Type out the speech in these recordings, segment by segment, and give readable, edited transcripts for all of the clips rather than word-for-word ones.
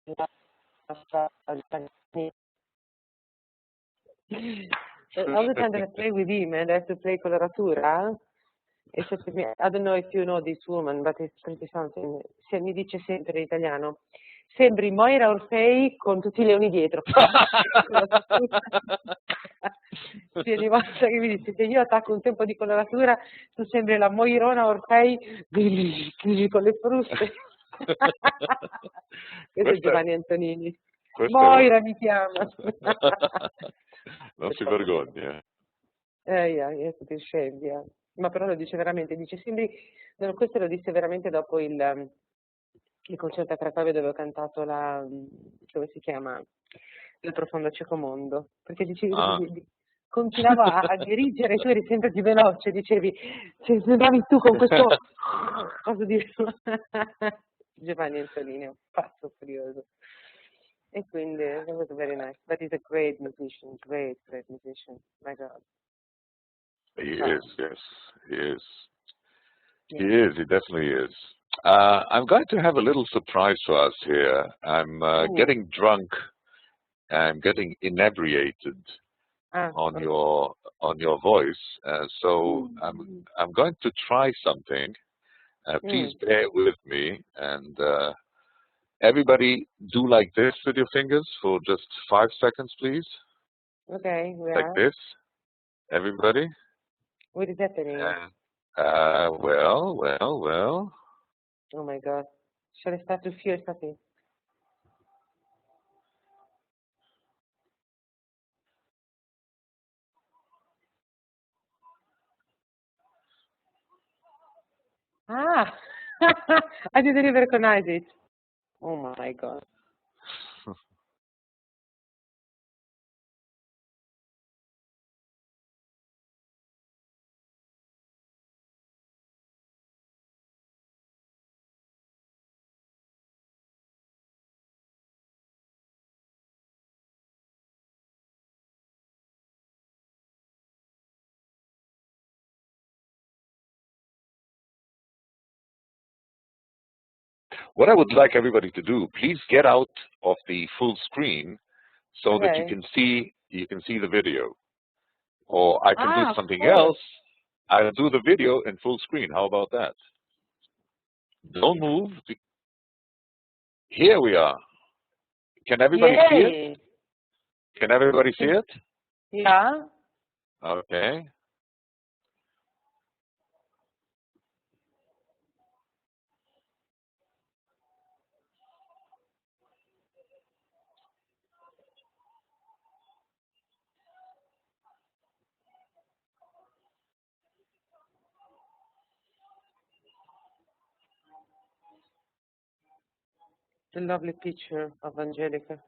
All the time that I play with him and I have to play coloratura, I don't know if you know this woman, but it's pretty something. Mi dice sempre in italiano, sembri Moira Orfei con tutti i leoni dietro. Sì, ogni volta che mi dice, se io attacco un tempo di coloratura, tu sembri la Moirona Orfei con le fruste. Questo è Giovanni Antonini. Moira mi chiama. Non si vergogna. Yeah, tutti scemi, Ma però lo dice veramente, dice sembri, no, questo lo disse veramente dopo il concerto a Cracovia dove ho cantato come si chiama? Il profondo cieco mondo, perché continuava a dirigere, tu eri sempre più veloce, dicevi, sembravi tu con questo cosa dire? Giovanni Antonini è un pazzo furioso. E quindi it was very nice, but he's a great musician, great musician, my God. He is, yes, he is. Yeah. He definitely is. I'm going to have a little surprise for us here. I'm getting drunk. I'm getting inebriated on your voice. So I'm going to try something. Please bear with me. And everybody do like this with your fingers for just 5 seconds, please. Okay. Yeah. Like this. Everybody. What is happening? Well. Oh my God. Shall I start to feel something? I didn't even recognize it. Oh my God. What I would like everybody to do, please get out of the full screen so that you can see the video. Or I can do something else. I'll do the video in full screen. How about that? Don't move. Here we are. Can everybody see it? Can everybody see it? Yeah. Okay. A lovely picture of Angelica.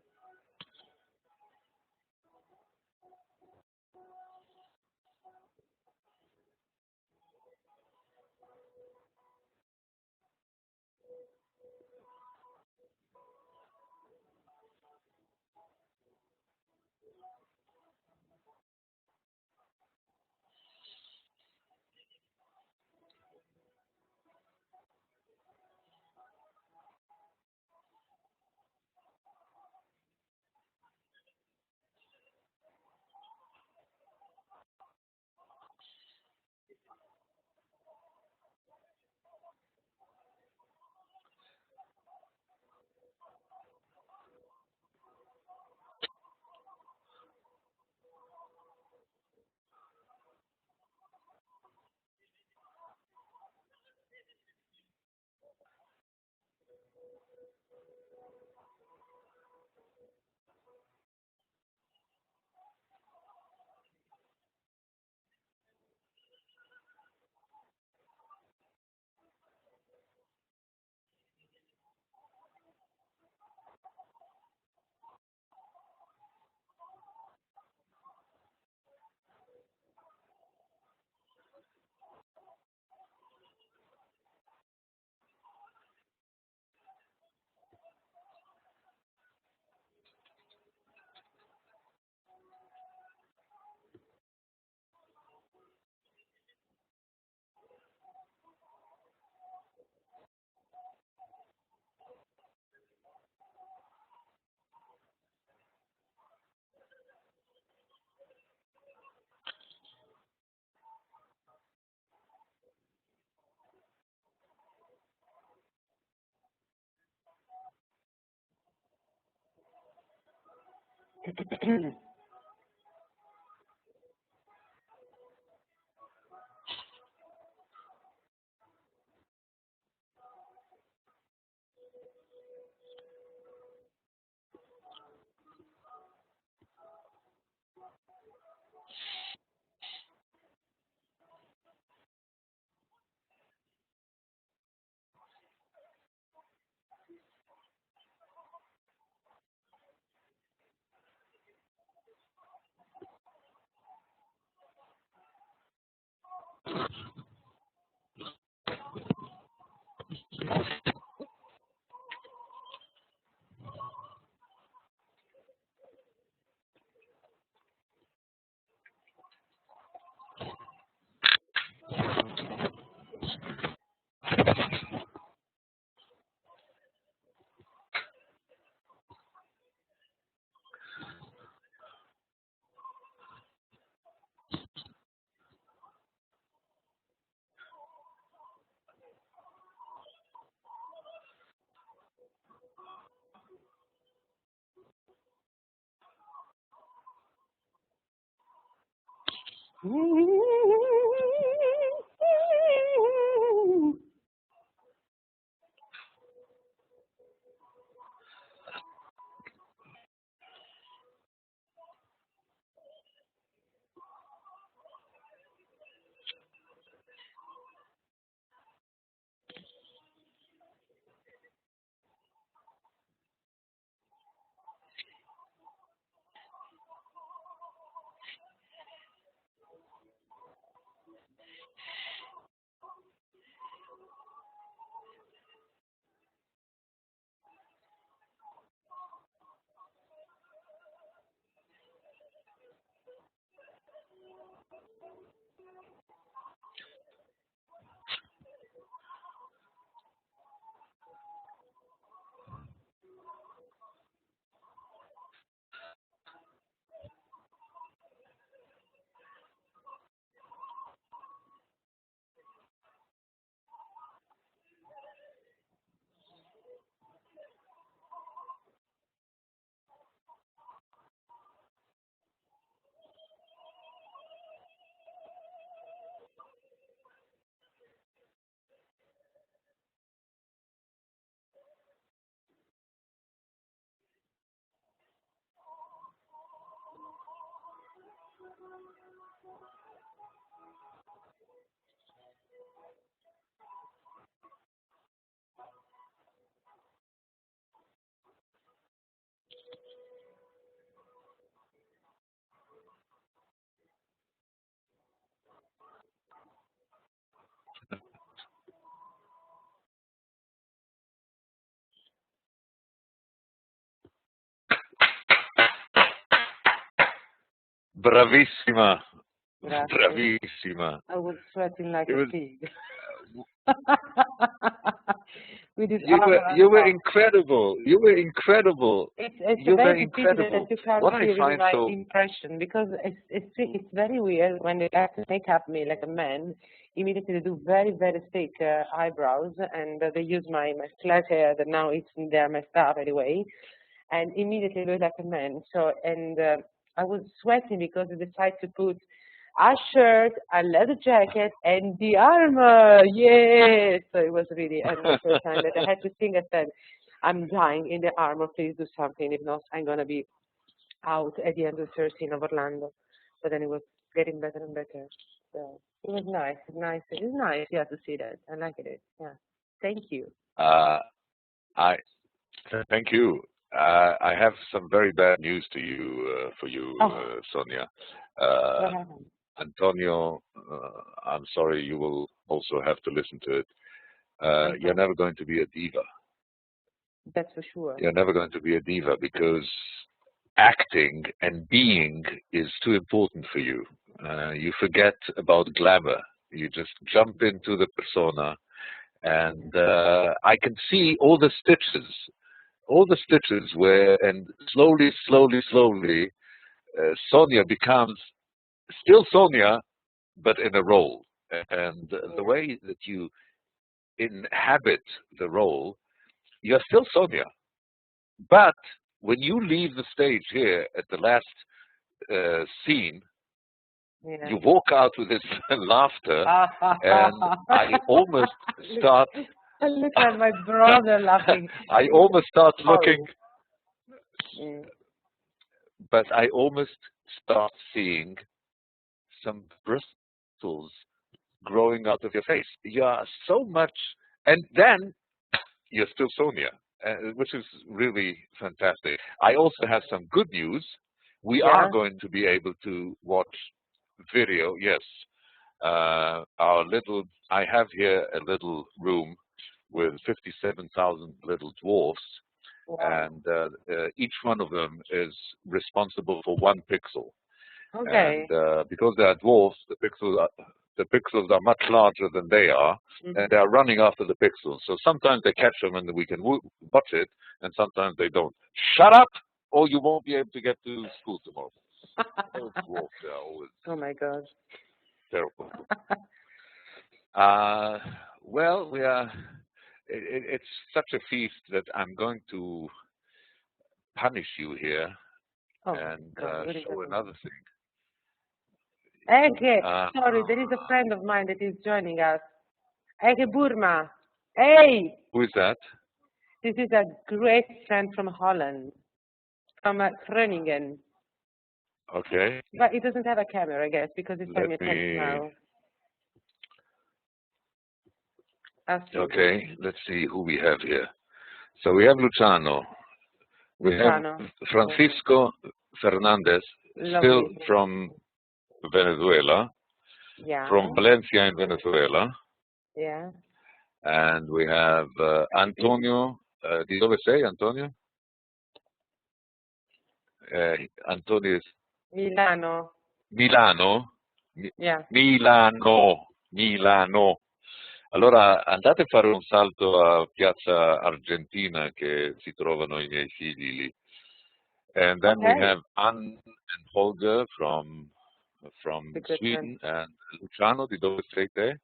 Bravissima. Grazie. Bravissima. I was sweating like It a was, pig. With this you were incredible. You were incredible. It's a You were very pity that incredible. you can't What I see really find my so impression, because it's very weird when they have to make up me like a man. Immediately they do very, very thick eyebrows, and they use my flat hair that now it's they're messed up anyway, and immediately look like a man. So, and I was sweating because they decided to put a shirt, a leather jacket, and the armor. Yes! So it was really, and the first time that I had to sing, I said, I'm dying in the armor, please do something. If not, I'm going to be out at the end of 13 of Orlando. But then it was getting better and better. So it was nice. It was nice, yeah, to see that. I liked it. Yeah. Thank you. I thank you. I have some very bad news to you for you, Oh, Sonia. what happened? Antonio, I'm sorry, you will also have to listen to it. You're Okay. never going to be a diva. That's for sure. You're never going to be a diva because acting and being is too important for you. You forget about glamour. You just jump into the persona, and I can see all the stitches where, and slowly, slowly, slowly, Sonia becomes still Sonia, but in a role. And the Yeah. way that you inhabit the role, you're still Sonia, but when you leave the stage here at the last scene, you walk out with this laughter, and I almost start. Look at my brother laughing. I almost start looking, but I almost start seeing some bristles growing out of your face. You are so much, and then you're still Sonia, which is really fantastic. I also have some good news. We are going to be able to watch video. Yes, I have here a little room with 57,000 little dwarfs, and each one of them is responsible for 1 pixel. Okay. And because they are dwarfs, the pixels are much larger than they are, and they are running after the pixels. So sometimes they catch them and we can watch it, and sometimes they don't. Shut up, or you won't be able to get to school tomorrow. Those dwarfs are always my God. terrible. Well, we are. It's such a feast that I'm going to punish you here and show another thing. Sorry, there is a friend of mine that is joining us. Burma. Hey! Who is that? This is a great friend from Holland, from Groningen. Okay. But he doesn't have a camera, I guess, because he's sending me a text now. Okay, let's see who we have here. So we have Luciano. We have Francisco Fernandez, still from Venezuela, from Valencia in Venezuela. Yeah. And we have Antonio. Di dove sei, Antonio? Antonio is Milano. Milano? Yeah. Milano. Allora andate a fare un salto a Piazza Argentina, che si trovano i miei figli lì. And then we have Anne and Holger from Sweden, and Luciano, di dove sei te?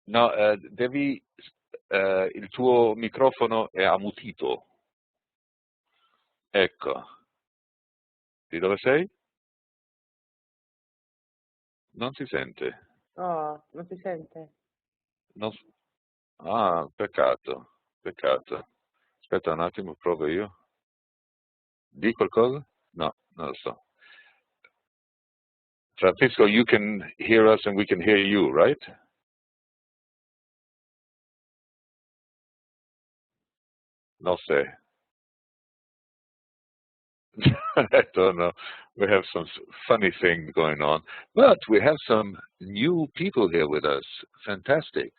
No, il tuo microfono è ammutito. Ecco. Di dove sei? Non si sente. Oh, non si sente. Peccato. Aspetta un attimo, provo io. Di qualcosa? No, non lo so. Francisco, you can hear us and we can hear you, right? No sé. I don't know. We have some funny thing going on. But we have some new people here with us. Fantastic.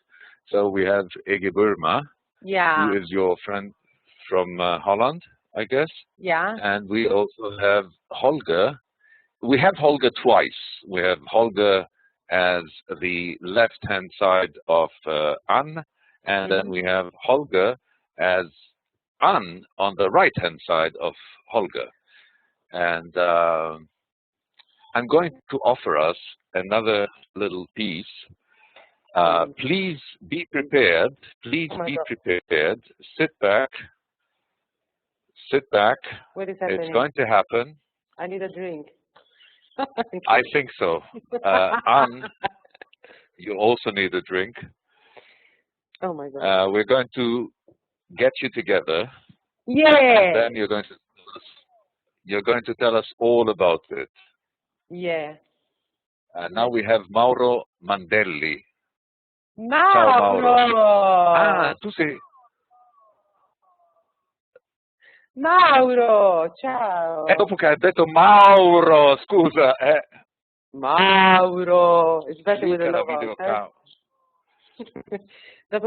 So we have Ege Burma, who is your friend from Holland, I guess. Yeah. And we also have Holger. We have Holger twice. We have Holger as the left-hand side of Anne, and then we have Holger as Anne on the right-hand side of Holger. And I'm going to offer us another little piece. Please be prepared. Please be prepared. Sit back. What is happening? It's going to happen. I need a drink. I think so. Anne, you also need a drink. Oh my God. We're going to get you together. Yeah. And then you're going to tell us all about it. Yeah. Now we have Mauro Mandelli. Ciao, Mauro. Tu sei... Mauro, ciao. dopo che hai detto Mauro, scusa. Mauro. Aspetta, dopo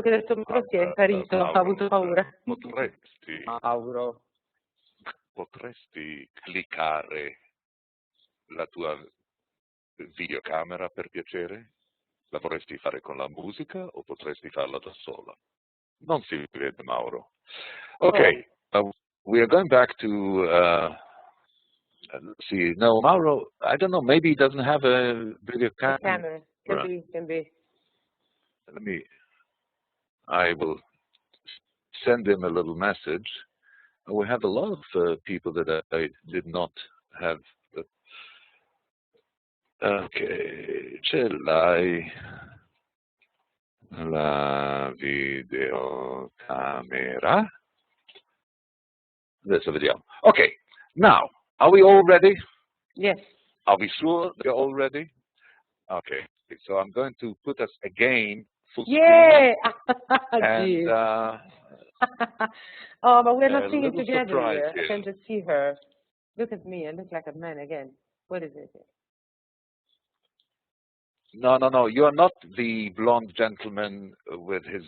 che ho detto Mauro si è sparito, ha avuto paura. Potresti cliccare la tua videocamera per piacere? La vorresti fare con la musica o potresti farla da sola? Non si vede, Mauro. Okay, we are going back to, let's see, no, Mauro, I don't know, maybe he doesn't have a video camera. Can be. I will send him a little message. We have a lot of people that I did not have. Ok, ce l'hai la videocamera. Adesso vediamo. Okay, now, are we all ready? Yes. Are we sure we're all ready? Okay, so I'm going to put us again full screen. Yeah! And oh, but we're not singing little together surprise here. here. I can just see her. Look at me. I look like a man again. What is it? No. You are not the blonde gentleman with his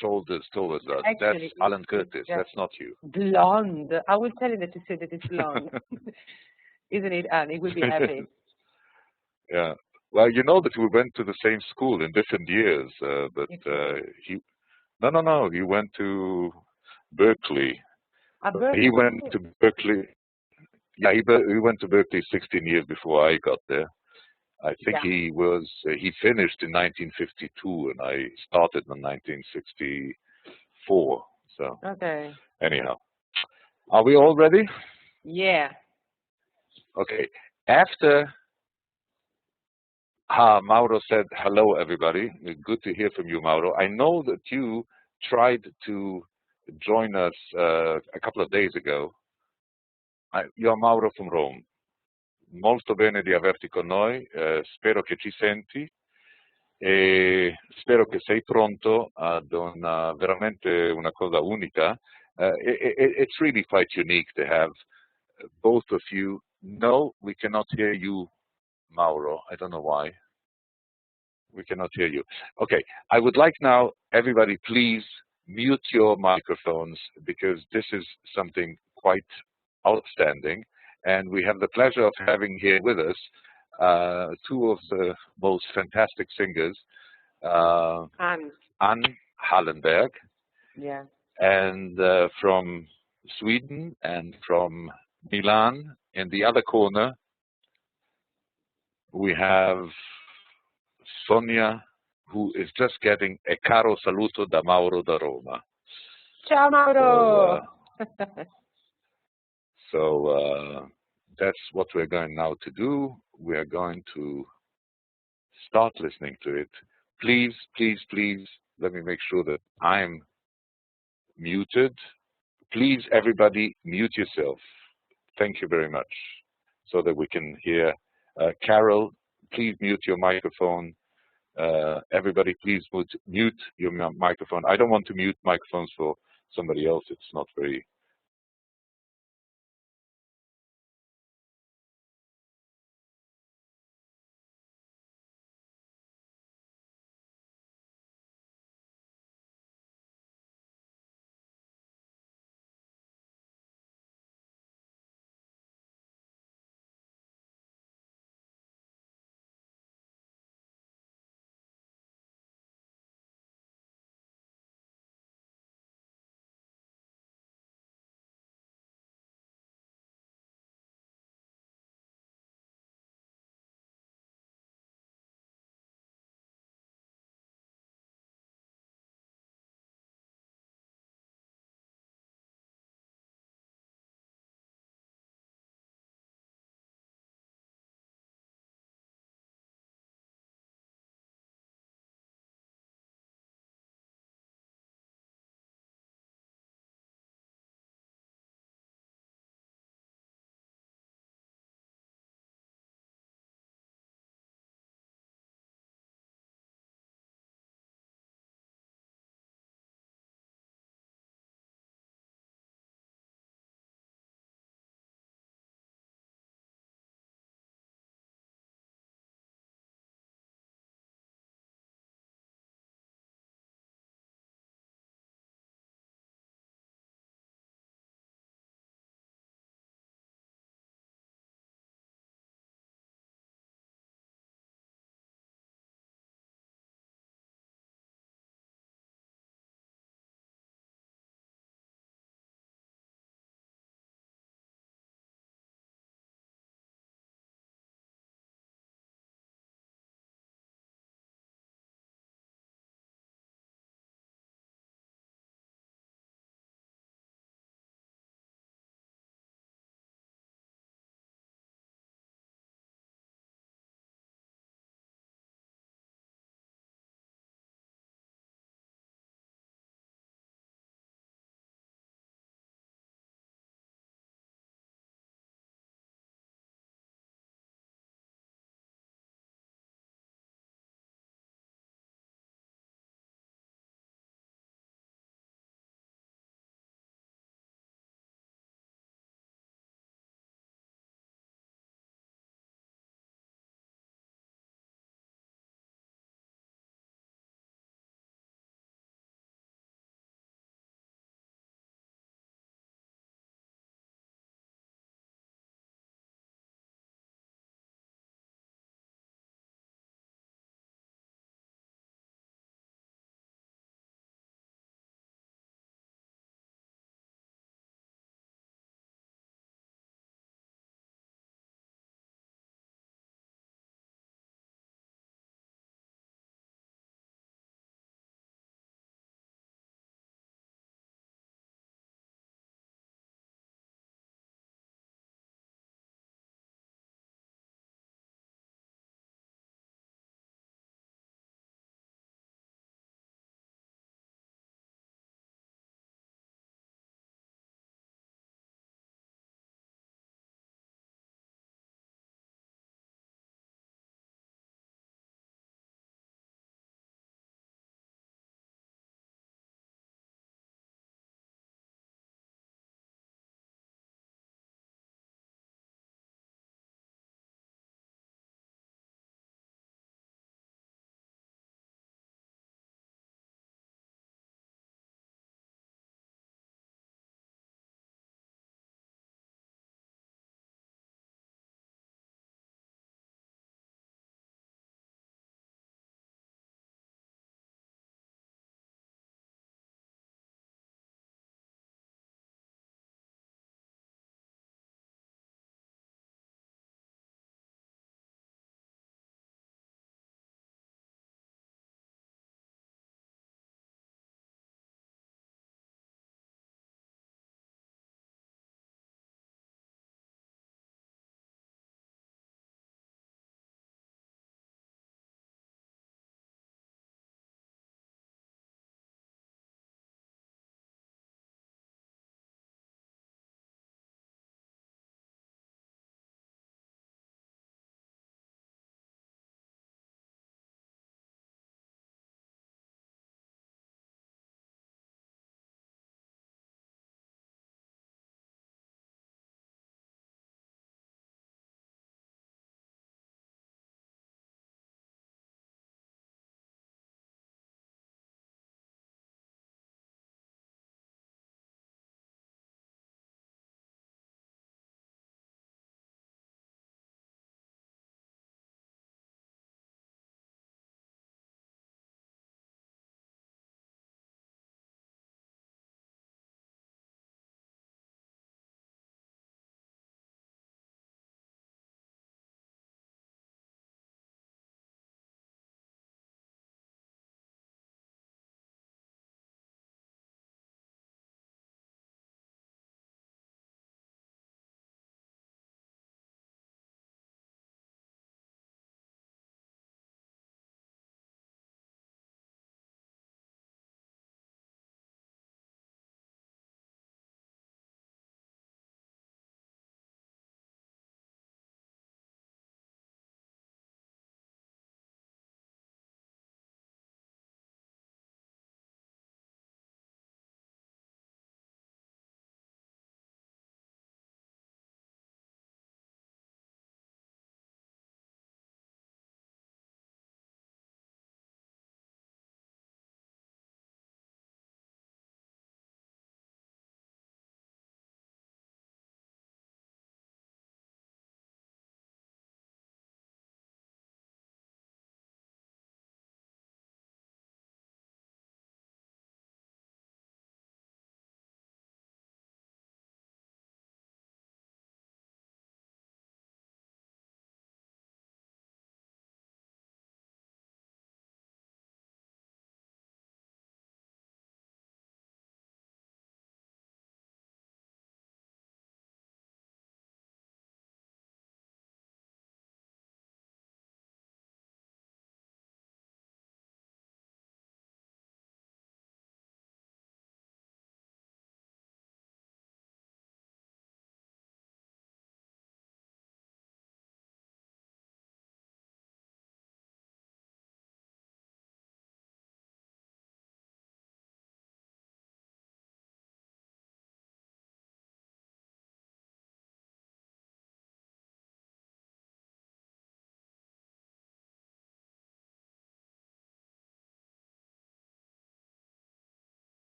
shoulders towards us. Actually, That's Alan Curtis. That's not you. Blonde. I will tell him that you said that it's blonde. Isn't it, Anne? He would be happy. Yeah. Well, you know that we went to the same school in different years, but he. No. He went to Berkeley. Berkeley. He went to Berkeley. Yeah, he went to Berkeley 16 years before I got there. I think he finished in 1952, and I started in 1964. So, okay. Anyhow, are we all ready? Yeah. Okay. After Mauro said hello, everybody. Good to hear from you, Mauro. I know that you tried to join us a couple of days ago. You're Mauro from Rome. Molto bene di averti con noi. Spero che ci senti. E spero che sei pronto ad veramente una cosa unica. It's really quite unique to have both of you. No, we cannot hear you, Mauro. I don't know why. We cannot hear you. Okay, I would like now, everybody, please mute your microphones, because this is something quite outstanding. And we have the pleasure of having here with us two of the most fantastic singers, Ann Hallenberg, and from Sweden, and from Milan. In the other corner, we have Sonia, who is just getting a caro saluto da Mauro da Roma. Ciao, Mauro! So that's what we're going now to do. We're going to start listening to it. Please, let me make sure that I'm muted. Please, everybody, mute yourself. Thank you very much, so that we can hear. Carol, please mute your microphone. Everybody, please mute your microphone. I don't want to mute microphones for somebody else. It's not very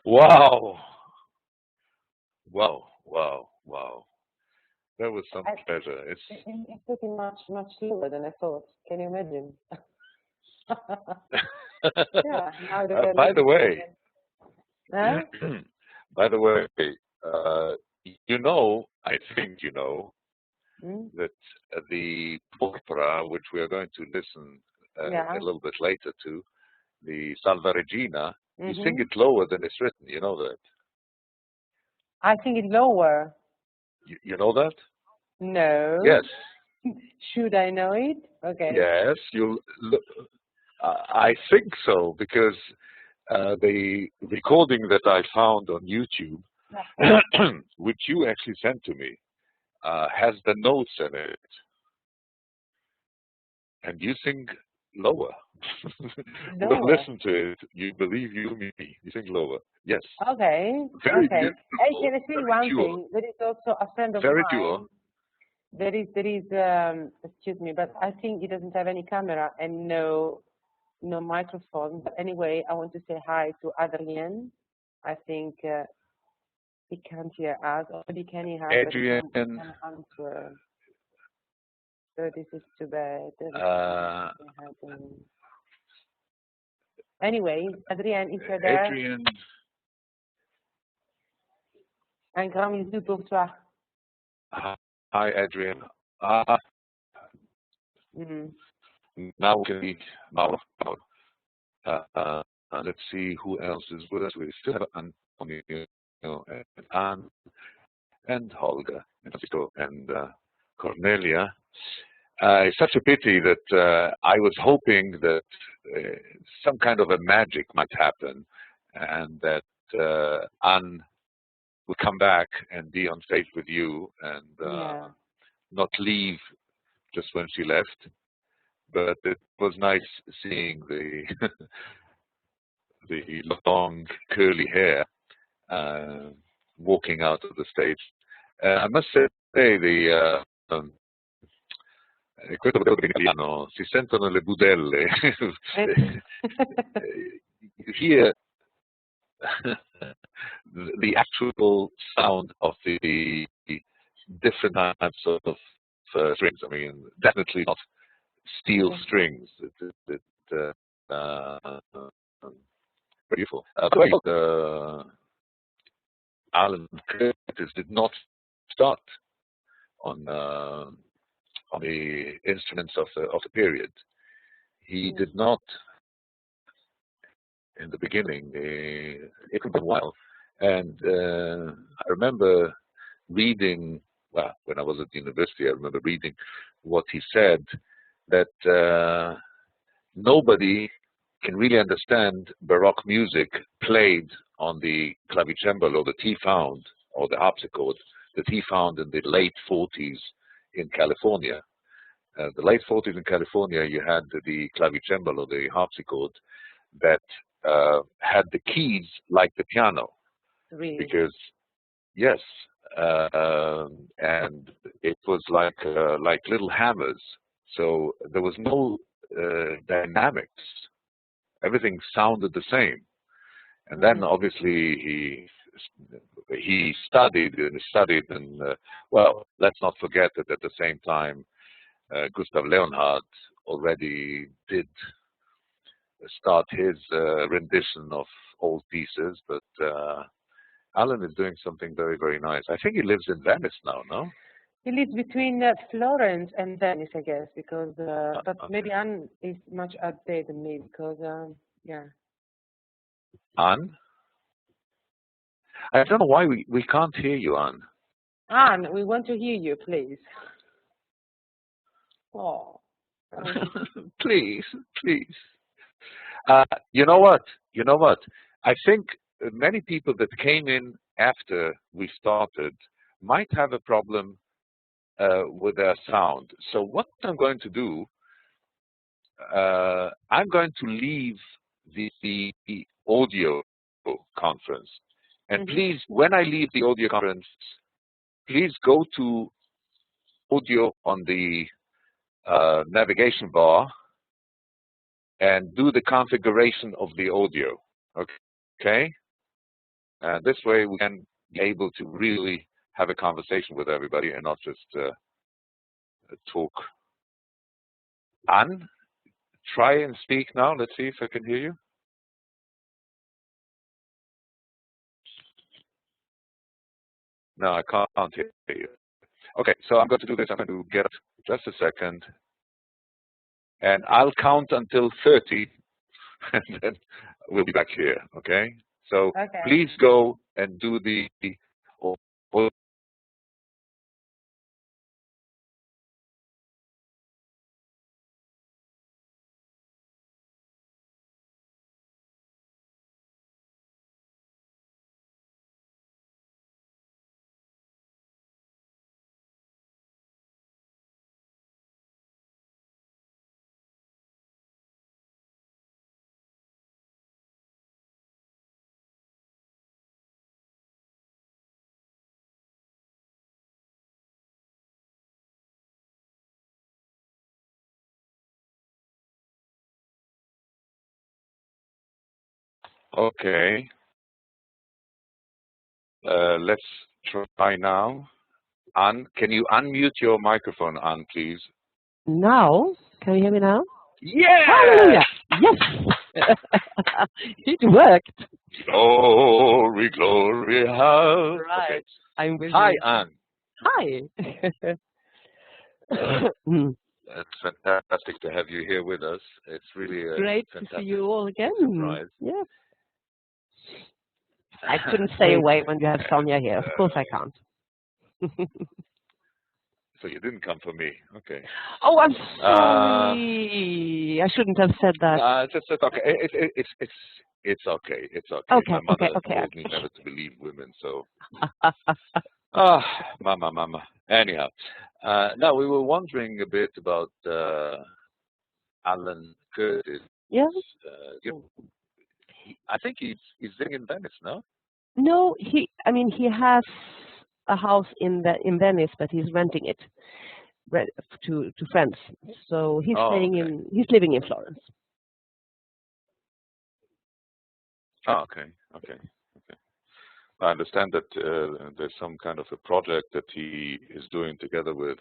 Wow, wow, wow, wow. That was some pleasure. It's It's looking much slower than I thought. Can you imagine? Yeah, now that I by the listen to it way, again. Huh? by the way, uh, you know, I think you know Mm? that the opera, which we are going to listen a Yeah. little bit later to, the Salva Regina, you sing Mm-hmm. it lower than it's written. You know that? I think it's lower. You know that? No. Yes, Should I know it? Okay. yes. You. I think so because the recording that I found on YouTube, which you actually sent to me, has the notes in it, and you sing lower. Well, Lower. listen to it. You believe you me. You sing lower. Yes. Okay. Very Okay. Hey, beautiful. can I say Very one pure. thing? There is also a friend of Very pure. mine. There is excuse me, but I think he doesn't have any camera and no microphone. But anyway, I want to say hi to Adrien. I think he can't hear us, or maybe can he have, but he Adrian. can answer. So this is too bad. This is Uh, something happening. Anyway, Adrien, if you're there, Adrian. un grand bisou pour toi. Hi, Adrian. Uh, Mm. now we can eat. Now, let's see who else is with us. We still have Antonio and Anne and Holger and Francisco and Cornelia. It's such a pity that I was hoping that some kind of a magic might happen and that Anne would come back and be on stage with you and Yeah. not leave just when she left. But it was nice seeing the the long curly hair walking out of the stage. I must say questo vedo che in italiano si sentono le budelle. You hear the actual sound of the different types of strings. I mean, definitely not steel strings. Beautiful. Alan Curtis did not start on the instruments of the period. He did not in the beginning. It took a while, and I remember reading. Well, when I was at university, I remember reading what he said that nobody can really understand Baroque music played on the clavicembalo, the T found, or the harpsichord, the T found in the late 40s in California. The late 40s in California, you had the clavicembalo, the harpsichord, that had the keys like the piano. Really? Because, yes, and it was like little hammers. So there was no dynamics. Everything sounded the same. And then obviously he studied and well, let's not forget that at the same time Gustav Leonhardt already did start his rendition of old pieces, but Alan is doing something very, very nice. I think he lives in Venice now, no? He lives between Florence and Venice, I guess, because but Okay. maybe Anne is much updated than me because yeah. Anne? I don't know why we can't hear you, Anne. Anne, we want to hear you, please. Oh. Please, please. You know what? You know what? I think many people that came in after we started might have a problem with their sound. So what I'm going to do, I'm going to leave the audio conference. And please, when I leave the audio conference, please go to audio on the navigation bar and do the configuration of the audio. Okay? This way we can be able to really have a conversation with everybody and not just talk. Anne, try and speak now. Let's see if I can hear you. No, I can't hear you. Okay, so I'm going to do this. I'm going to get just a second. And I'll count until 30, and then we'll be back here, okay? So please go and do the okay. Let's try now. Anne, can you unmute your microphone, Anne, please? Now? Can you hear me now? Yeah! Hallelujah! Yes! It worked! Glory, glory, hallelujah. Right. Okay. I'm with Hi, you. Anne. Hi! It's fantastic to have you here with us. It's really a Great to fantastic see you all again. surprise. Yeah. I couldn't stay away when you have Sonia here. Of course I can't. So you didn't come for me, okay? Oh, I'm sorry. I shouldn't have said that. It's okay. It's okay. It's okay. Okay, My mother told me never to believe women, so. Mama. Anyhow, now we were wondering a bit about Alan Curtis. Yeah. I think he's living in Venice, no? No, he has a house in Venice, but he's renting it to friends. So he's he's living in Florence. Oh, okay. I understand that there's some kind of a project that he is doing together with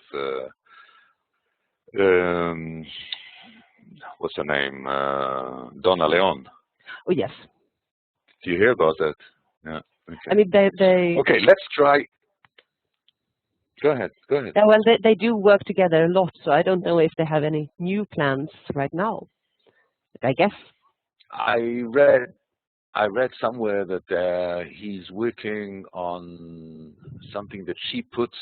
what's her name? Donna Leon. Oh yes. Do you hear about that? Yeah. Okay. I mean, they. Okay, let's try. Go ahead. Yeah, well, they do work together a lot, so I don't know if they have any new plans right now. But I guess. I read somewhere that he's working on something that she puts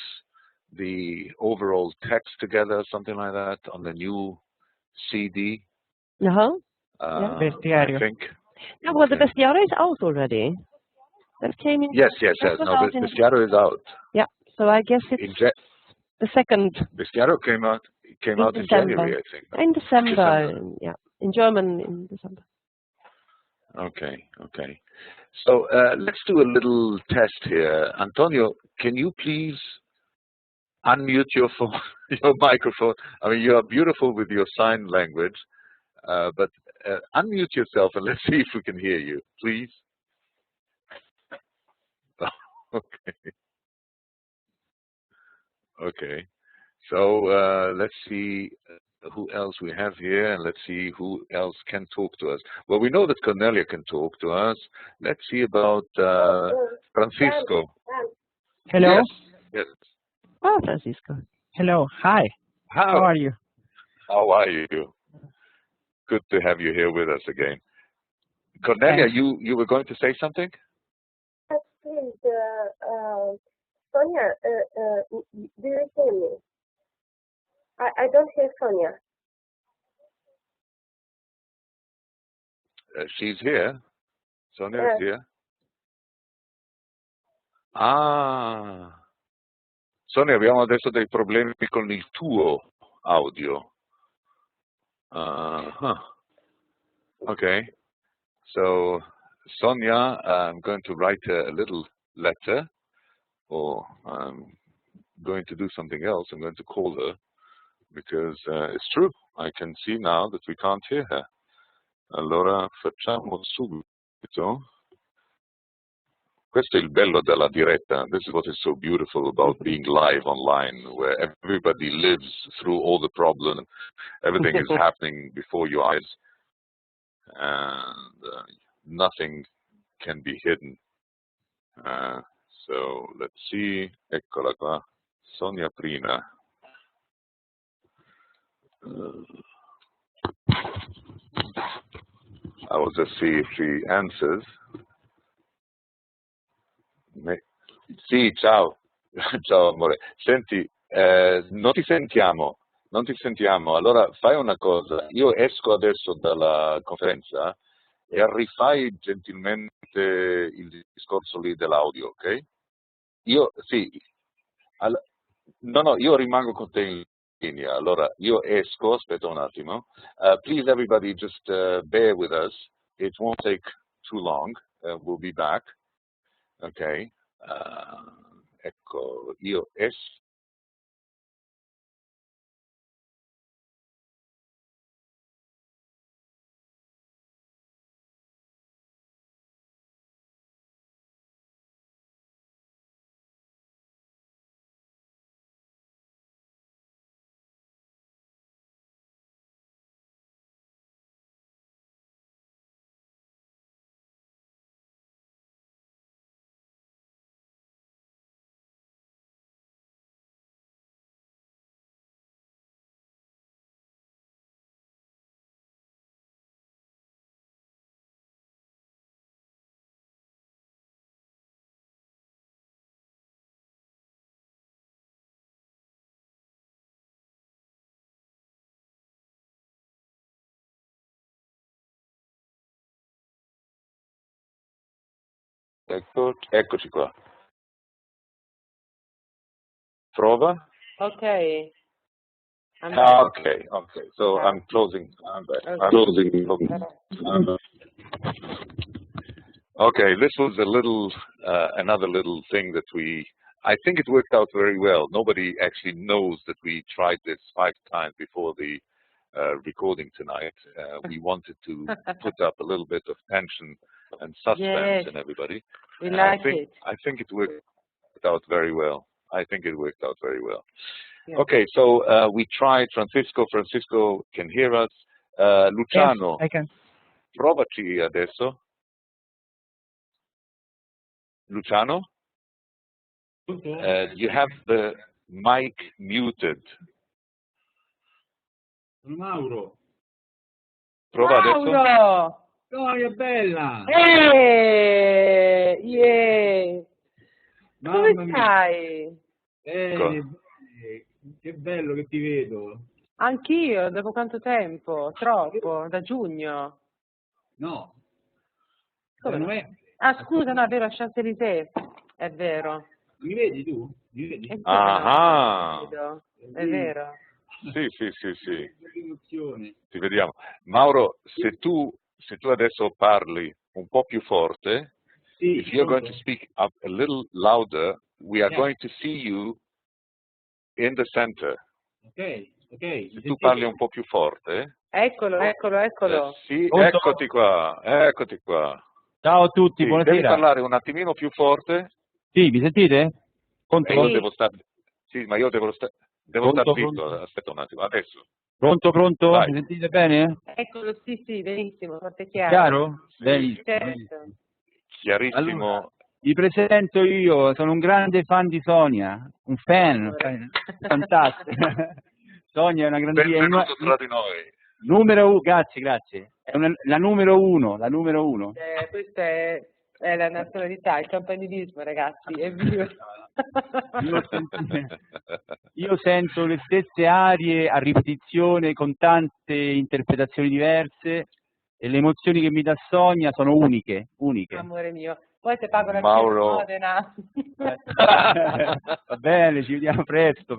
the overall text together, something like that, on the new CD. Yeah. I think. Yeah, well, the Bestiario is out already. That came in. Yes. No, Bestiario is out. Yeah, so I guess it's the second. Bestiario came out in January, I think. In December. Yeah, in German in December. Okay. So let's do a little test here. Antonio, can you please unmute your phone, your microphone? I mean, you are beautiful with your sign language, but unmute yourself and let's see if we can hear you, please. Okay. So let's see who else we have here, and let's see who else can talk to us. Well, we know that Cornelia can talk to us. Let's see about Francisco. Hello. Yes. Oh, Francisco. Hello. Hi. How are you? How are you? Good to have you here with us again. Cornelia, you were going to say something? Yes, please. Sonia, do you hear me? I don't hear Sonia. She's here. Sonia is here. Ah. Sonia, abbiamo adesso dei problemi con il tuo audio. Okay. So, Sonia, I'm going to write a little letter, or I'm going to do something else. I'm going to call her, because it's true. I can see now that we can't hear her. Allora facciamo subito Questo è il bello della diretta. This is what is so beautiful about being live online, where everybody lives through all the problems. Everything is happening before your eyes, and nothing can be hidden. So let's see. Eccola qua, Sonia Prina. I will just see if she answers. Sì, ciao. Ciao amore. Senti, non ti sentiamo. Allora fai una cosa, io esco adesso dalla conferenza e rifai gentilmente il discorso lì dell'audio, ok? Sì, no, io rimango con te in linea. Allora, io esco, aspetta un attimo. Please everybody just bear with us. It won't take too long. We'll be back. Ok? Ecco, io esco. Eccoci qua. Prova? Okay. Okay. So I'm closing. Okay, this was a little, another little thing that I think it worked out very well. Nobody actually knows that we tried this 5 times before the recording tonight. We wanted to put up a little bit of tension and suspense in everybody. We like it. I think it worked out very well. Yeah. Okay, so we tried Francisco. Francisco can hear us. Luciano, Yes, I can. provaci adesso. Luciano, you have the mic muted. Mauro. Prova adesso. Mauro! Sonia bella! Yeah. Come Mamma mia. stai? Che bello che ti vedo. Anch'io, dopo quanto tempo? Troppo, da giugno. No. Come no? Novembre. Ah, scusa, no, è vero, Champs-Élysées, è vero. Mi vedi tu? Mi vedi? Ah. No, è vero. Sì. Che emozione. Ti vediamo. Mauro, se tu adesso parli un po' più forte, Sì, if you're going to speak up a little louder, we are going to see you in the center. Ok. Se tu parli un po' più forte. Eccolo. Sì, Pronto? eccoti qua. Ciao a tutti, Sì, buonasera. devi parlare un attimino più forte. Sì, mi sentite? Pronto? Io devo stare. Sì, ma io devo stare Pronto? zitto. Aspetta un attimo, adesso. Pronto? Vai. Mi sentite bene? Eccolo, sì, benissimo, forte e chiaro. Chiaro? Sì. Benissimo. Certo. Chiarissimo. Allora, vi presento io, sono un grande fan di Sonia, un fan, fantastico. Sonia è una grandissima. Benvenuto tra di noi. Numero 1, grazie. È la numero uno. Questa è la nazionalità, il campanilismo, ragazzi, evviva. Io sento le stesse arie a ripetizione con tante interpretazioni diverse e le emozioni che mi dà Sonia sono uniche. Amore mio, poi te pago la Mauro. Modena. Va bene, ci vediamo presto.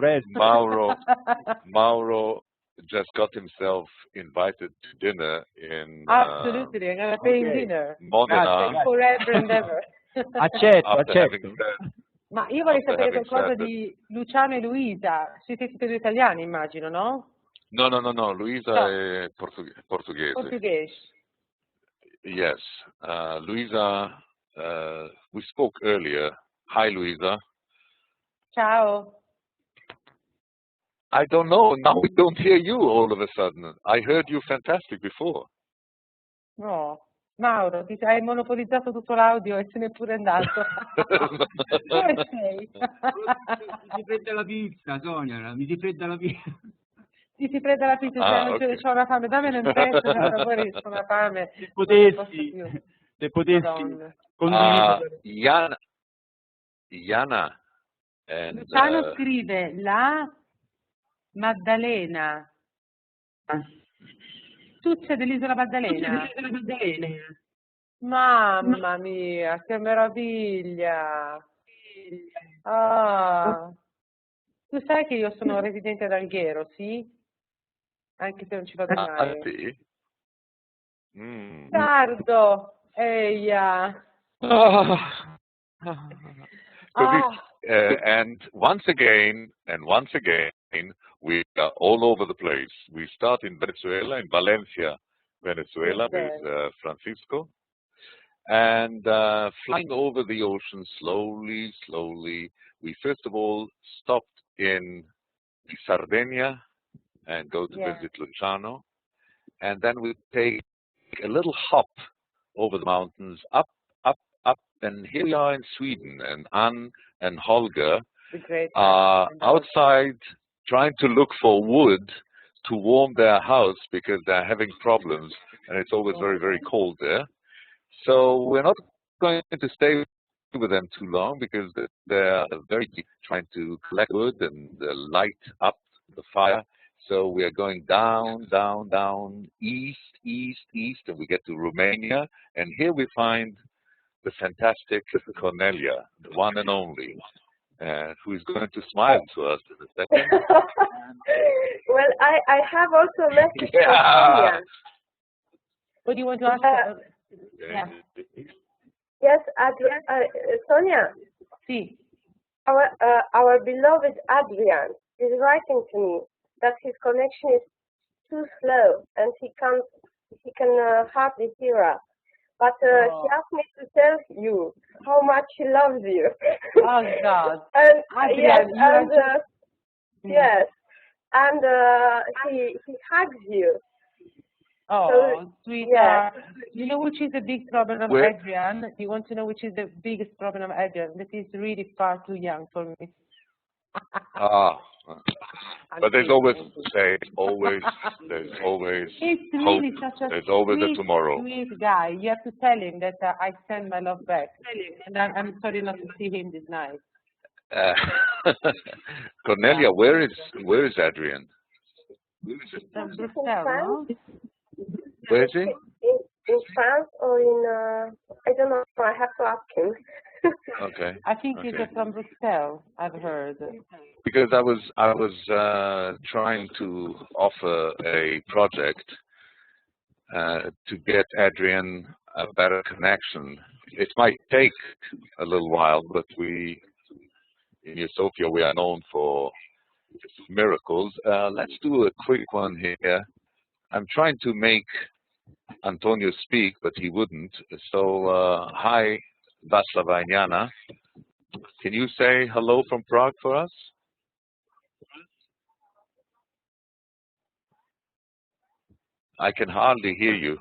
Mauro just got himself invited to dinner in Absolutely, I'm gonna pay him dinner. Modena. Forever and ever. Accetto. Ma io vorrei After sapere having qualcosa said di Luciano e Luisa. Siete tutti e due italiani, immagino, no? No, Luisa è portoghese. Portoghese. Yes. Luisa we spoke earlier. Hi, Luisa. Ciao. I don't know. Now we don't hear you all of a sudden. I heard you fantastic before. No, Mauro, ti hai monopolizzato tutto l'audio e se n'è pure andato. Dove sei? Mi si fredda la pizza, Sonia, mi si fredda la pizza. Ti si prende la pizza, Okay. c'ho una fame, dammene un pezzo, per favore, c'ho una fame. Se Non ne posso potessi, più. se potessi Madonna. condividere. Jana and Luciano scrive la Maddalena. Tu sei dell'Isola Maddalena? Mamma mia, che meraviglia! Ah, tu sai che io sono residente ad Alghero, sì? Anche se non ci vado mai. sì. Mm. Sardo, eia. And once again, we are all over the place. We start in Venezuela, in Valencia, Venezuela, with Francisco, and flying over the ocean slowly. We first of all stopped in Sardinia and go to visit Luciano, and then we take a little hop over the mountains, up, and here we are in Sweden, and Anne and Holger are outside trying to look for wood to warm their house because they're having problems, and it's always very, very cold there. So we're not going to stay with them too long because they're very trying to collect wood and light up the fire. So we are going down, east, and we get to Romania, and here we find the fantastic Cornelia, the one and only, who is going to smile to us in a second. Well, I have also a message from Sonia. What do you want to ask? Yeah. Yes, Sonia. Si. Our beloved Adrian is writing to me that his connection is too slow and he can hardly hear us. But he asked me to tell you how much he loves you. Oh God! And Adrian, yes, and he hugs you. Oh, so, sweetheart. Yes. You know which is the big problem of Adrian? You want to know which is the biggest problem of Adrian? That he's really far too young for me. But there's always there's always He's hope. really such a There's always a tomorrow. sweet guy. You have to tell him that I send my love back. And I'm sorry not to see him this night. Cornelia, where is Adrian? From Brussels, no? Where is he? In France or in I don't know. I have to ask him. Okay. I think he's from Brussels. I've heard. Because I was trying to offer a project to get Adrian a better connection. It might take a little while, but in Sofia we are known for miracles. Let's do a quick one here. I'm trying to make Antonio speak, but he wouldn't. So, hi, Vaslava Jana. Can you say hello from Prague for us? I can hardly hear you.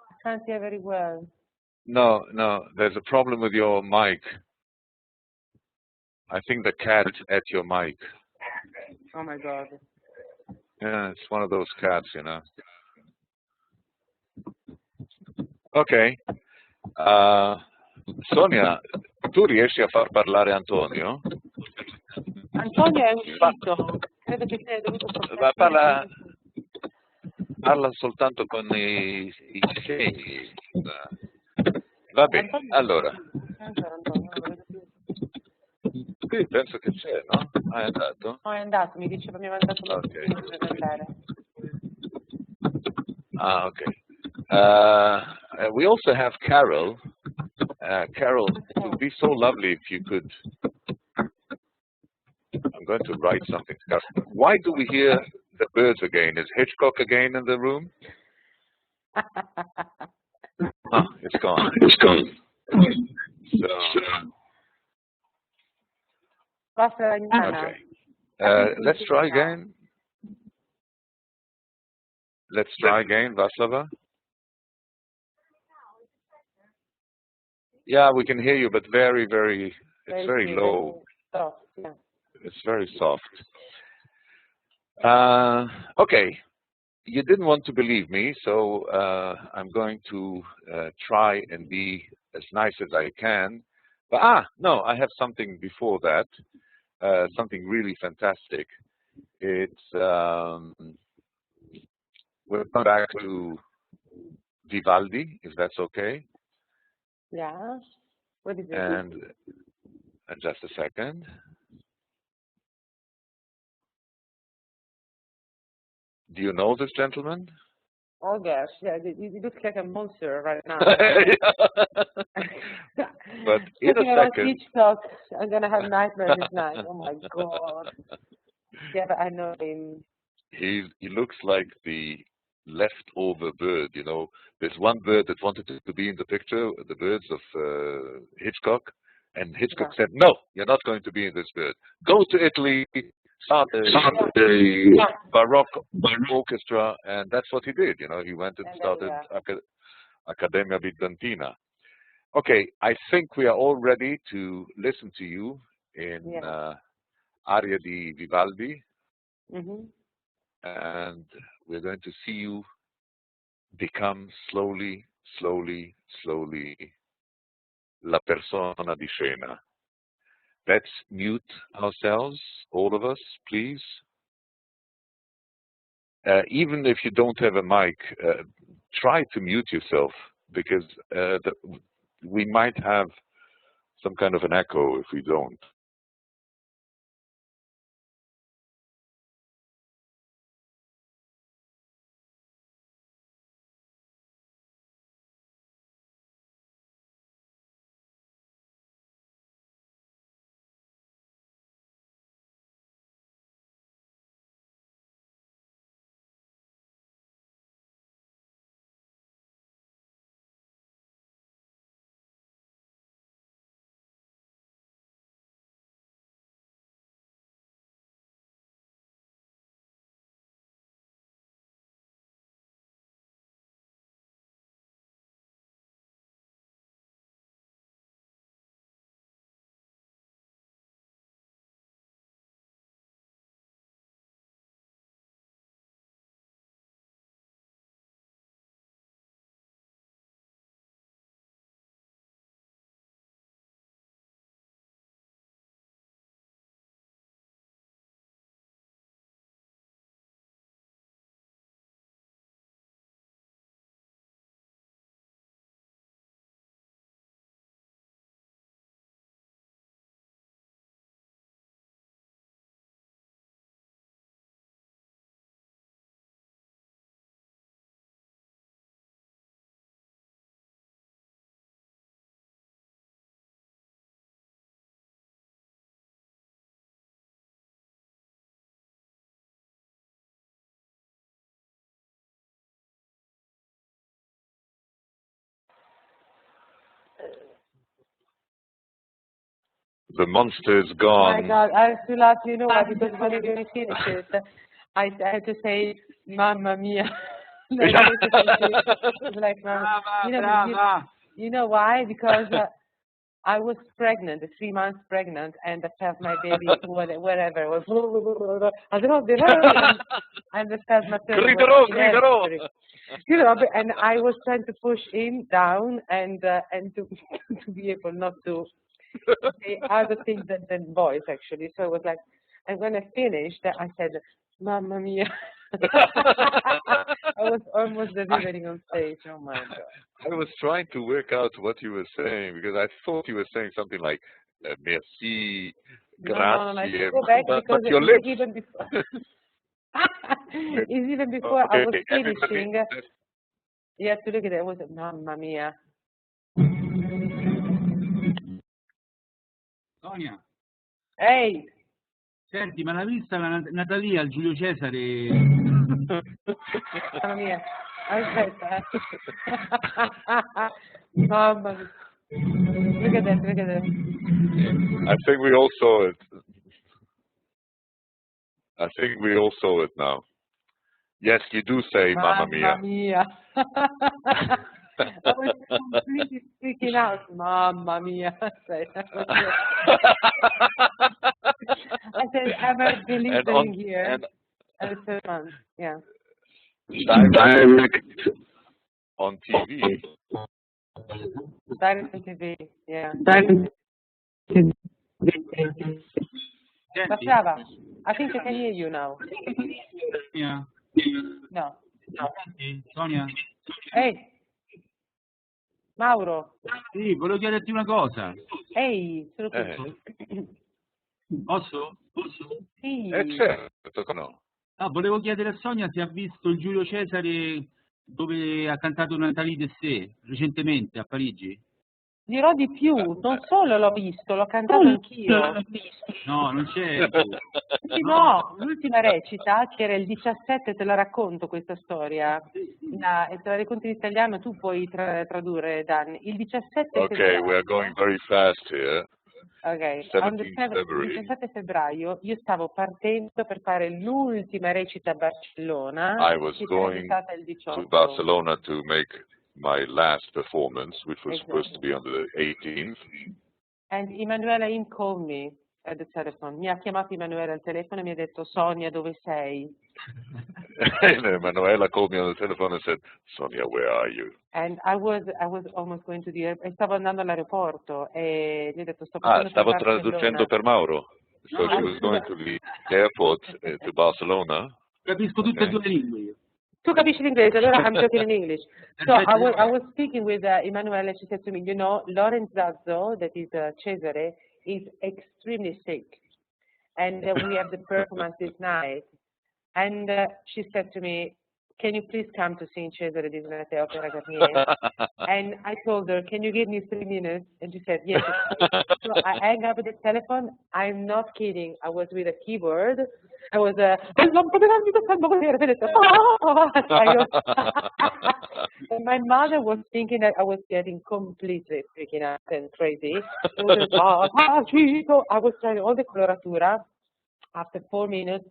I can't hear very well. No, there's a problem with your mic. I think the cat ate your mic. Oh my God. Yeah, it's one of those cats, you know. Ok. Sonia, tu riesci a far parlare Antonio? Antonio è uscito. Credo che sia dovuto parla soltanto con i segni. Va bene, allora. Sì, penso che c'è, no? È andato? No, è andato, mi diceva, mi ha mandato un messaggio per andare. Okay. We also have Carol. Carol, it would be so lovely if you could. I'm going to write something. Why do we hear the birds again. Is Hitchcock again in the room? Oh, it's gone. It's gone. Okay. Let's try again. Let's try again, Vaslava. Yeah, we can hear you, but very, very, it's very low. Soft, yeah. It's very soft. Okay. You didn't want to believe me, so I'm going to try and be as nice as I can. But no, I have something before that, something really fantastic. It's we're going back to Vivaldi, if that's okay. Yeah. What is it? And just a second. Do you know this gentleman? Oh gosh, yeah, you look like a monster right now. But in a second, Hitchcock, I'm gonna have nightmares this night. Oh my god. Yeah, but I know him. He looks like the leftover bird. You know, there's one bird that wanted to be in the picture, the birds of Hitchcock, and Hitchcock said, "No, you're not going to be in this bird. Go to Italy." Start a Baroque orchestra, and that's what he did. You know, he went and started Accademia Bizantina. Okay, I think we are all ready to listen to you in Aria di Vivaldi, and we're going to see you become slowly, slowly, slowly la persona di scena. Let's mute ourselves, all of us, please. Even if you don't have a mic, try to mute yourself, because we might have some kind of an echo if we don't. The monster's gone. Oh my God, I have to laugh, you know why? Because when we finish it, I had to say, Mamma Mia. Like, you know why? Because I was pregnant, 3 months pregnant, and I felt my baby, wherever, was, and the felt my baby. You know, and I was trying to push him down and to be able not to say other things than voice, actually. So it was like, and when I finished, I said, Mamma Mia. I was almost delivering on stage. Oh my God. I was trying to work out what you were saying, because I thought you were saying something like, merci, grazie, go back, but your lips. Even before, it's even before I was finishing. You have to look at it. It was, Mamma Mia. Sonia. Ehi! Senti, ma l'ha vista la Natalia al Giulio Cesare? Mamma mia, aspetta. Mamma mia. Look at that, look at that. I think we all saw it. I think we all saw it now. Yes, you do say Mamma Mia. Mamma mia. I was completely freaking out. Mamma mia. I said, am I delivering here? And it said, yeah. Direct on TV. Direct on TV, yeah. Brava. I think I can hear you now. Yeah. No. Senti, Sonia? Ehi, Mauro. Sì, volevo chiederti una cosa. Ehi, sono qui. Posso? Sì. Certo, no. Ah, volevo chiedere a Sonia se ha visto il Giulio Cesare dove ha cantato Nathalie Dessay recentemente a Parigi. Dirò di più, non solo l'ho visto, l'ho cantato anch'io. No, non c'è. No, l'ultima recita, che era il 17, te la racconto questa storia, e te la racconto in italiano, tu puoi tradurre, Dan. Il 17 Okay, febbraio. we are going very fast here. Ok, 17 il 17 febbraio io stavo partendo per fare l'ultima recita a Barcellona, I was che sarebbe going stata il 18. to Barcelona to make my last performance, which was Exactly. supposed to be on the 18th. And Emanuela in called me at the telephone. Mi ha chiamato Emanuela al telefono e mi ha detto, Sonia, dove sei? And Emanuela called me on the telephone and said, Sonia, where are you? And I was almost going to the airport. E stavo andando all'aeroporto e gli ho detto, sto passando Stavo per Barcellona. traducendo per Mauro. So she was going to the airport to Barcelona. Capisco tutte e due le lingue io. Tu capisci l'inglese, allora I'm talking in English. So I was speaking with Emanuela and she said to me, you know, Lorenz Zazzo, that is Cesare, is extremely sick. And we have the performance this night. And she said to me, can you please come to sing Cesare di Znate Opera Garnier? And I told her, can you give me 3 minutes? And she said, yes. So I hang up the telephone. I'm not kidding. I was with a keyboard. I was and my mother was thinking that I was getting completely freaking out and crazy. I was trying all the coloratura. After 4 minutes,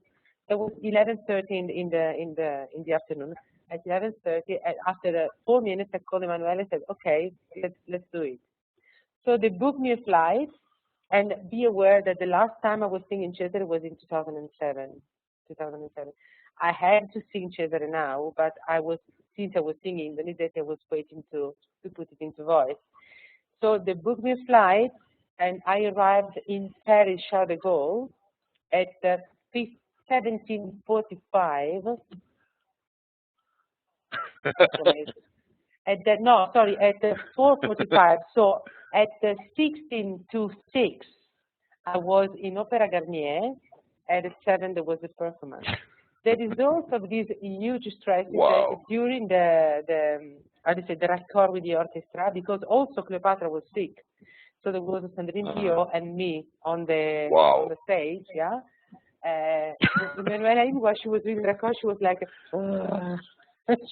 it was 11:30 in the afternoon. At 11:30, and after the 4 minutes, I called Emanuele and said, "Okay, let's do it." So they booked me a flight, and be aware that the last time I was singing Cesare was in 2007. 2007. I had to sing Cesare now, but since I was singing Benedetta, I was waiting to put it into voice. So they booked me a flight, and I arrived in Paris, Charles de Gaulle, at 17:45. At 4:45. So at 16 to 6, I was in Opera Garnier. At 7, there was a performance. The result of this huge stress is that during the record with the orchestra, because also Cleopatra was sick, so there was Sandrine Pio and me on the stage, yeah. Emanuela, while she was doing the record, she was like,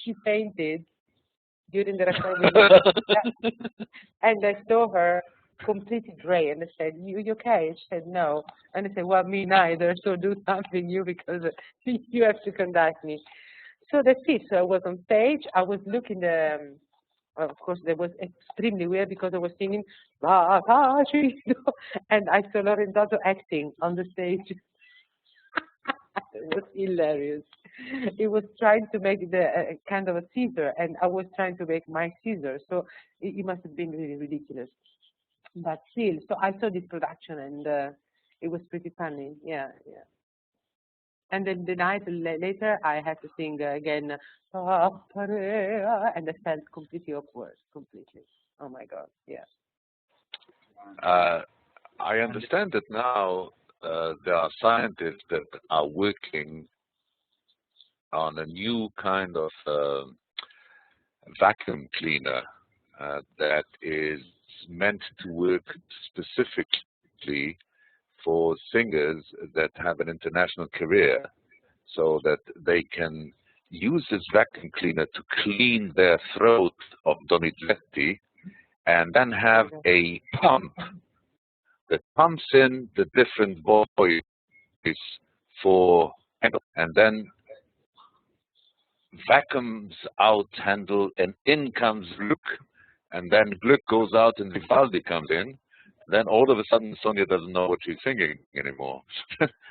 she fainted during the record. And I saw her completely gray, and I said, you okay? And she said, no. And I said, well, me neither, so do something new, because you have to conduct me. So that's it. So I was on stage. I was looking of course, that was extremely weird because I was singing, and I saw Lorenzo acting on the stage. It was hilarious. He was trying to make the kind of a Caesar, and I was trying to make my Caesar. So it must have been really ridiculous. But still, so I saw this production, and it was pretty funny. Yeah. And then the night later, I had to sing again, and I felt completely awkward, completely. Oh my God, yeah. I understand that now there are scientists that are working on a new kind of vacuum cleaner that is meant to work specifically for singers that have an international career. so that they can use this vacuum cleaner to clean their throat of Donizetti, and then have a pump that pumps in the different voices for, and then vacuums out Handel, and in comes Gluck, and then Gluck goes out and Vivaldi comes in. Then all of a sudden Sonia doesn't know what she's singing anymore.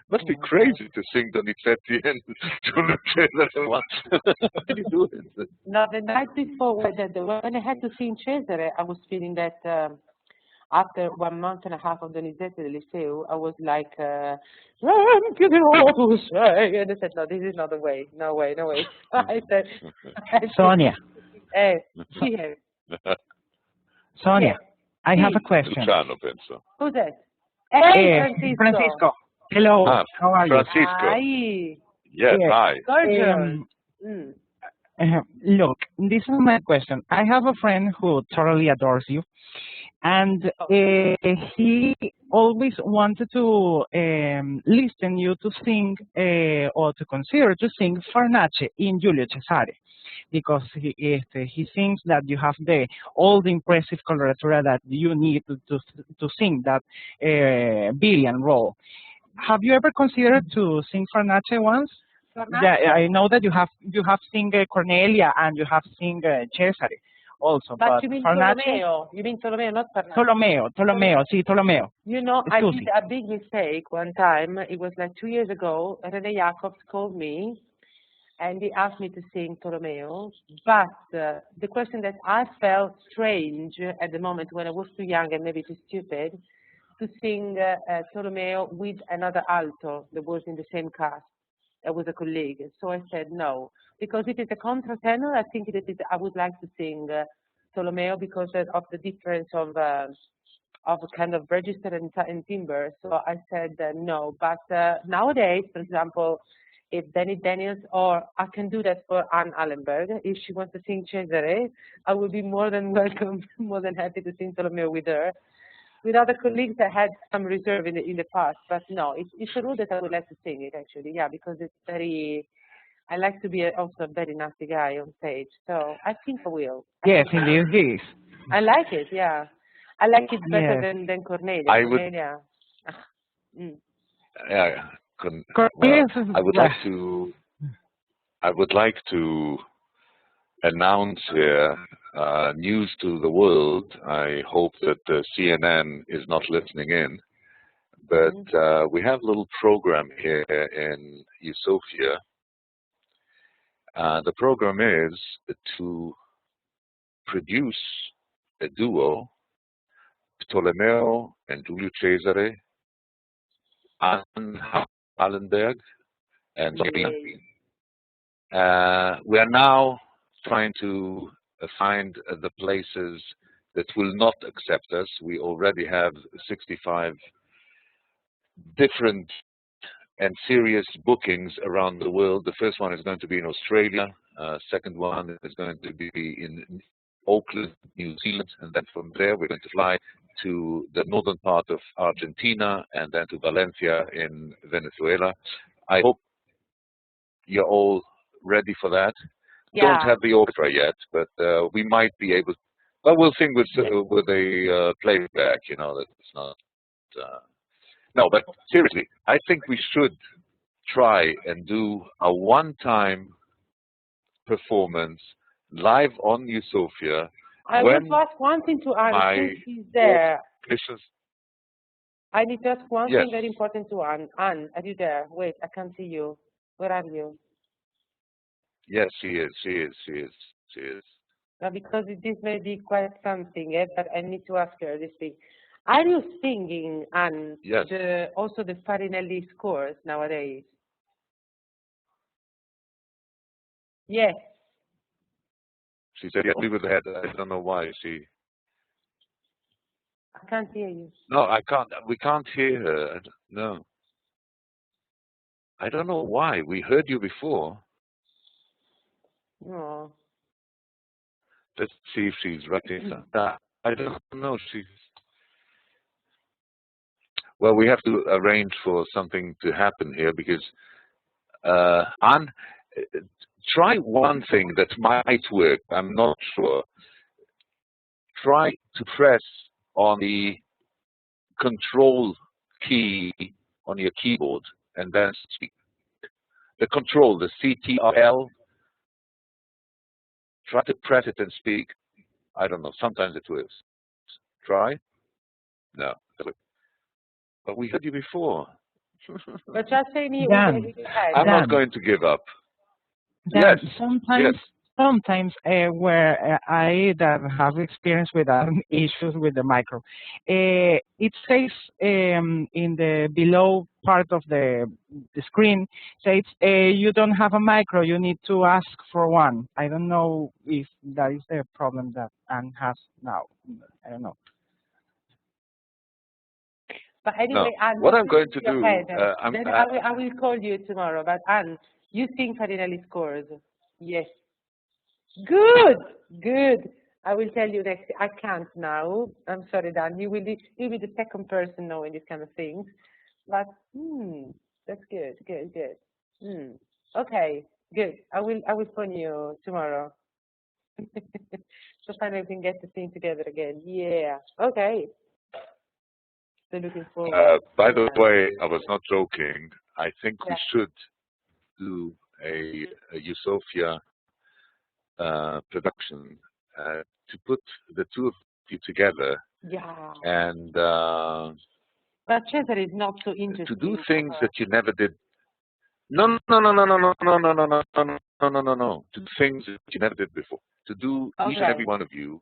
Must be crazy to sing Donizetti and Giulio Cesare once. How do you do it? No, the night before, when I had to sing Cesare, I was feeling that after 1 month and a half of Donizetti del Liceo, I was like, and I said, no, this is not the way. No way, no way. I said, Sonia. Here. Sonia, I have a question. Luciano, penso. Who's that? Hey, Francisco. Hello. How are you? Francisco. Hi. Yes, hi. Gorgeous. Look, this is my question. I have a friend who totally adores you, and he always wanted to listen you to sing or to consider to sing Farnace in Giulio Cesare, because he thinks that you have all the impressive coloratura that you need to sing that villain role. Have you ever considered to sing Farnace once? Yeah, I know that you have sing Cornelia and you have sing Cesare also. But you mean Farnace, Tolomeo? You mean Tolomeo, not Farnace? Tolomeo, sì, Tolomeo. You know, I did a big mistake one time. It was like 2 years ago. Rene Jacobs called me and he asked me to sing Tolomeo. But the question that I felt strange at the moment, when I was too young and maybe too stupid, to sing Tolomeo with another alto that was in the same cast. I was a colleague, so I said no, because if it's a contratenor, I think I would like to sing Tolomeo because of the difference of kind of register and timbre. So I said no. But nowadays, for example, if Danny Daniels, or I can do that for Anne Allenberg, if she wants to sing Cesare, I would be more than welcome, more than happy to sing Tolomeo with her. With other colleagues, I had some reserve in the past, but no, it's a rule that I would like to sing it actually, yeah, because it's very. I like to be also a very nasty guy on stage, so I think I will. Yes, indeed, yes. I like it, yeah. I like it better than Cornelia. Cornelia. Yeah, I would like to announce here news to the world. I hope that CNN is not listening in, but we have a little program here in Sofia. The program is to produce a duo, Tolomeo and Giulio Cesare, Anne Allenberg, and Sonia Prina. We are now trying to find the places that will not accept us. We already have 65 different and serious bookings around the world. The first one is going to be in Australia. Second one is going to be in Auckland, New Zealand, and then from there we're going to fly to the northern part of Argentina and then to Valencia in Venezuela. I hope you're all ready for that. Yeah. Don't have the orchestra yet, but we might be able. But we'll sing with a playback. You know, that's not. No, but seriously, I think we should try and do a one-time performance live on Sofia. I want to ask one thing to Anne, since she's there. I need to ask one thing very important to Anne. Anne, are you there? Wait, I can't see you. Where are you? Yes, she is. Because this may be quite something, but I need to ask her this thing. Are you singing, Anne, also the Farinelli scores nowadays? Yes. She said, "Yeah, with the head." I don't know why she. I can't hear you. No, I can't. We can't hear her. No. I don't know why. We heard you before. No. Let's see if she's writing that. I don't know. Well, we have to arrange for something to happen here because Anne, try one thing that might work. I'm not sure. Try to press on the control key on your keyboard and then speak. The control, the CTRL, try to press it and speak. I don't know, sometimes it works. Try? No. But we heard you before. But just say me Dan, with your head. I'm Dan. not going to give up. Dan, Yes. sometimes, Yes. sometimes where I that have experience with issues with the micro, it says in the below part of the screen says you don't have a micro. You need to ask for one. I don't know if that is the problem that Anne has now. I don't know. But anyway, No. Anne, What just I'm going to your do, head. I'm, Then I will call you tomorrow. But Anne, you think Farinelli scores? Yes. Good, good. I will tell you next. I can't now. I'm sorry, Dan. You'll be the second person knowing these kind of things. But that's good, good, good. Okay, good. I will phone you tomorrow. So finally we can get the thing together again. Yeah. Okay. So looking forward. by the way, I was not joking. I think Yeah. we should do a Eusofia production to put the two of you together Yeah. and But Cesare is not so interested. to do things that you never did. No. To do things that you never did before. To do each and every one of you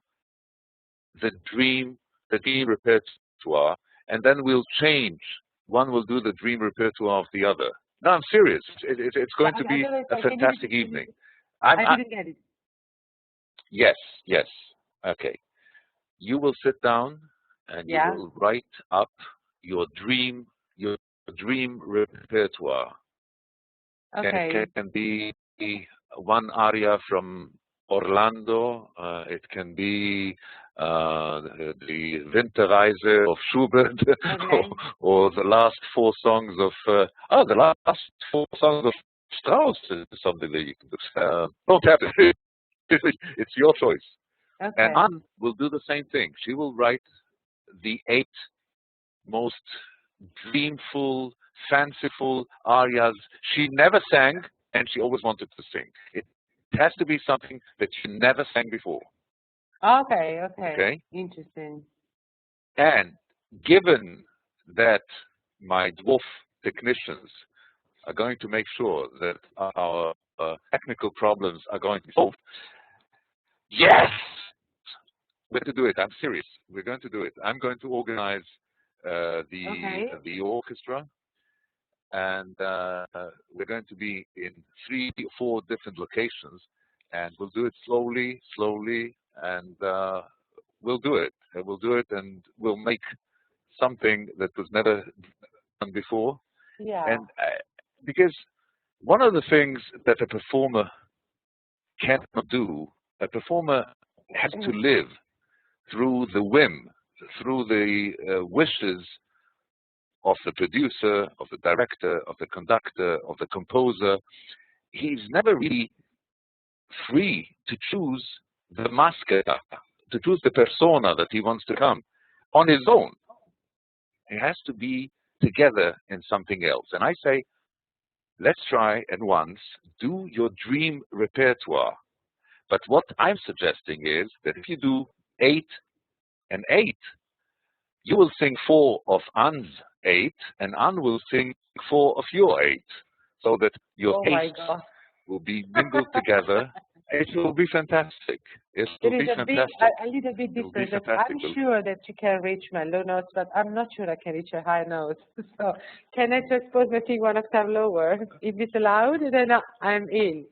the dream repertoire, and then we'll change. One will do the dream repertoire of the other. No, I'm serious. It's going to be a fantastic evening. I didn't get it. Yes, yes. Okay. You will sit down and you will write up your dream repertoire. Okay. And it can be one aria from Orlando. It can be the Winterreise of Schubert, or the last four songs of Strauss is something that you can do. Don't have to. It's your choice. Okay. And Anne will do the same thing. She will write the 8 most dreamful, fanciful arias she never sang, and she always wanted to sing. It has to be something that she never sang before. Okay. Okay? Interesting. And given that my dwarf technicians are going to make sure that our technical problems are going to be solved, yes! We're going to do it. I'm serious. We're going to do it. I'm going to organize the orchestra, and we're going to be in 3 or 4 different locations, and we'll do it slowly, and we'll do it. We'll do it, and we'll make something that was never done before. Yeah. And because one of the things that a performer cannot do, a performer has to live through the whim, through the wishes of the producer, of the director, of the conductor, of the composer. He's never really free to choose the maschera, to choose the persona that he wants to come on his own. He has to be together in something else. And I say, let's try at once, do your dream repertoire. But what I'm suggesting is that if you do 8 and 8, you will sing 4 of Anne's 8, and Anne will sing 4 of your 8, so that your 8 will be mingled together. It will be fantastic. It will be fantastic. A little bit different. I'm sure that you can reach my low notes, but I'm not sure I can reach a high note. So can I just put my thing 1 octave lower? If it's allowed, then I'm in.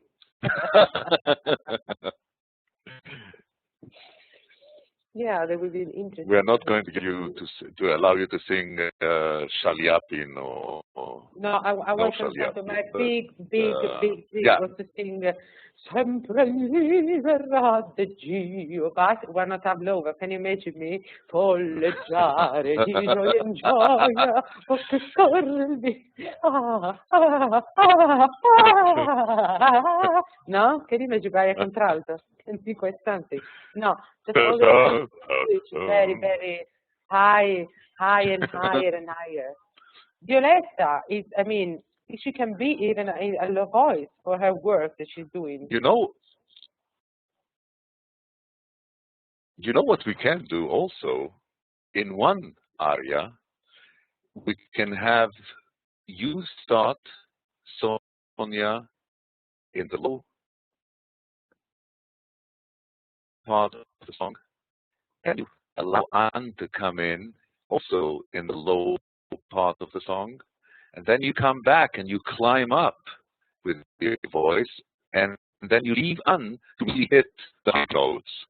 Yeah, that would be interesting. We are not going to give you to allow you to sing Shaliapin or No, I no, was to my big yeah. was to sing Sempre verrà de Dio, but we're not tableau, can you imagine me? Folleggiare di gioia in gioia, o che corri, no? Can you imagine by a contralto? Can be quite something. No, just all the which is very, very high and higher and higher. Violetta is, I mean, she can be even a low voice for her work that she's doing. You know what we can do also? In one aria, we can have you start, Sonia, in the low part of the song, and you allow Anne to come in also in the low part of the song, and then you come back and you climb up with your voice, and then you leave Anne to really hit the high notes.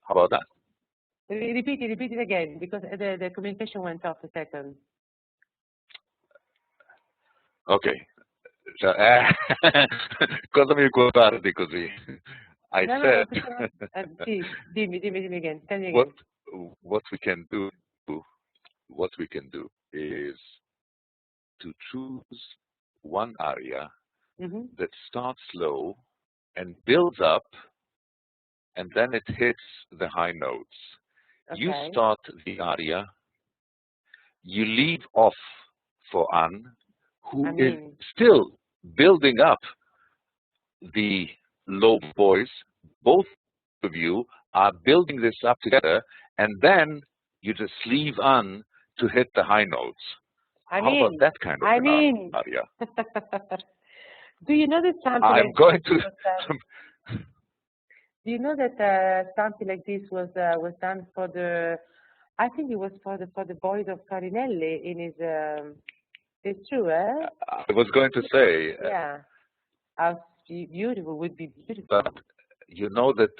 How about that? Repeat it again, because the communication went off a second. Ok, cosa mi guardi così? I said. Sì, dimmi again. Tell me What again. what we can do is to choose one aria that starts low and builds up, and then it hits the high notes. Okay. You start the aria, you leave off for Anne, who is still building up the low voice. Both of you are building this up together, and then you just leave Anne to hit the high notes. How about that kind of aria? Do you know that something I'm going to... Do you know that something like this was done for the? I think it was for the voice of Farinelli in his. It's true, eh? I was going to say. Yeah. How beautiful would be beautiful. But you know that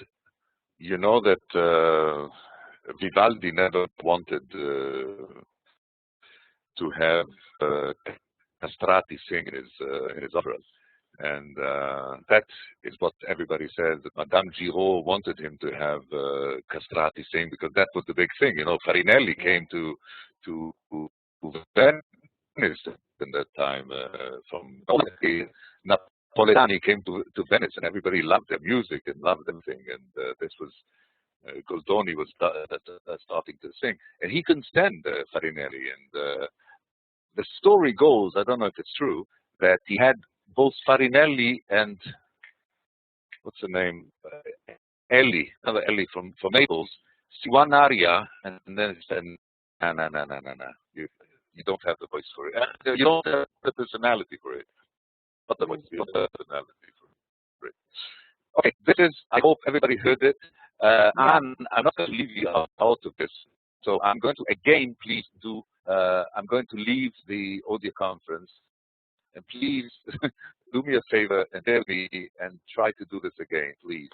Vivaldi never wanted to have castrati sing in his operas. And that is what everybody says. Madame Giraud wanted him to have castrati sing because that was the big thing. You know, Farinelli came to Venice in that time from Napoletani came to Venice, and everybody loved their music and loved everything. And this was Goldoni was starting to sing, and he couldn't stand Farinelli. And the story goes, I don't know if it's true, that he had both Farinelli and what's her name, another Ellie from Naples, see one aria, and then he said, no, you don't have the voice for it. You don't have the personality for it. Not the voice, you don't have the personality for it. Okay, this is, I hope everybody heard it. I'm not going to leave you out of this. So I'm going to, again, please do, I'm going to leave the audio conference. And please do me a favor and tell me and try to do this again, please.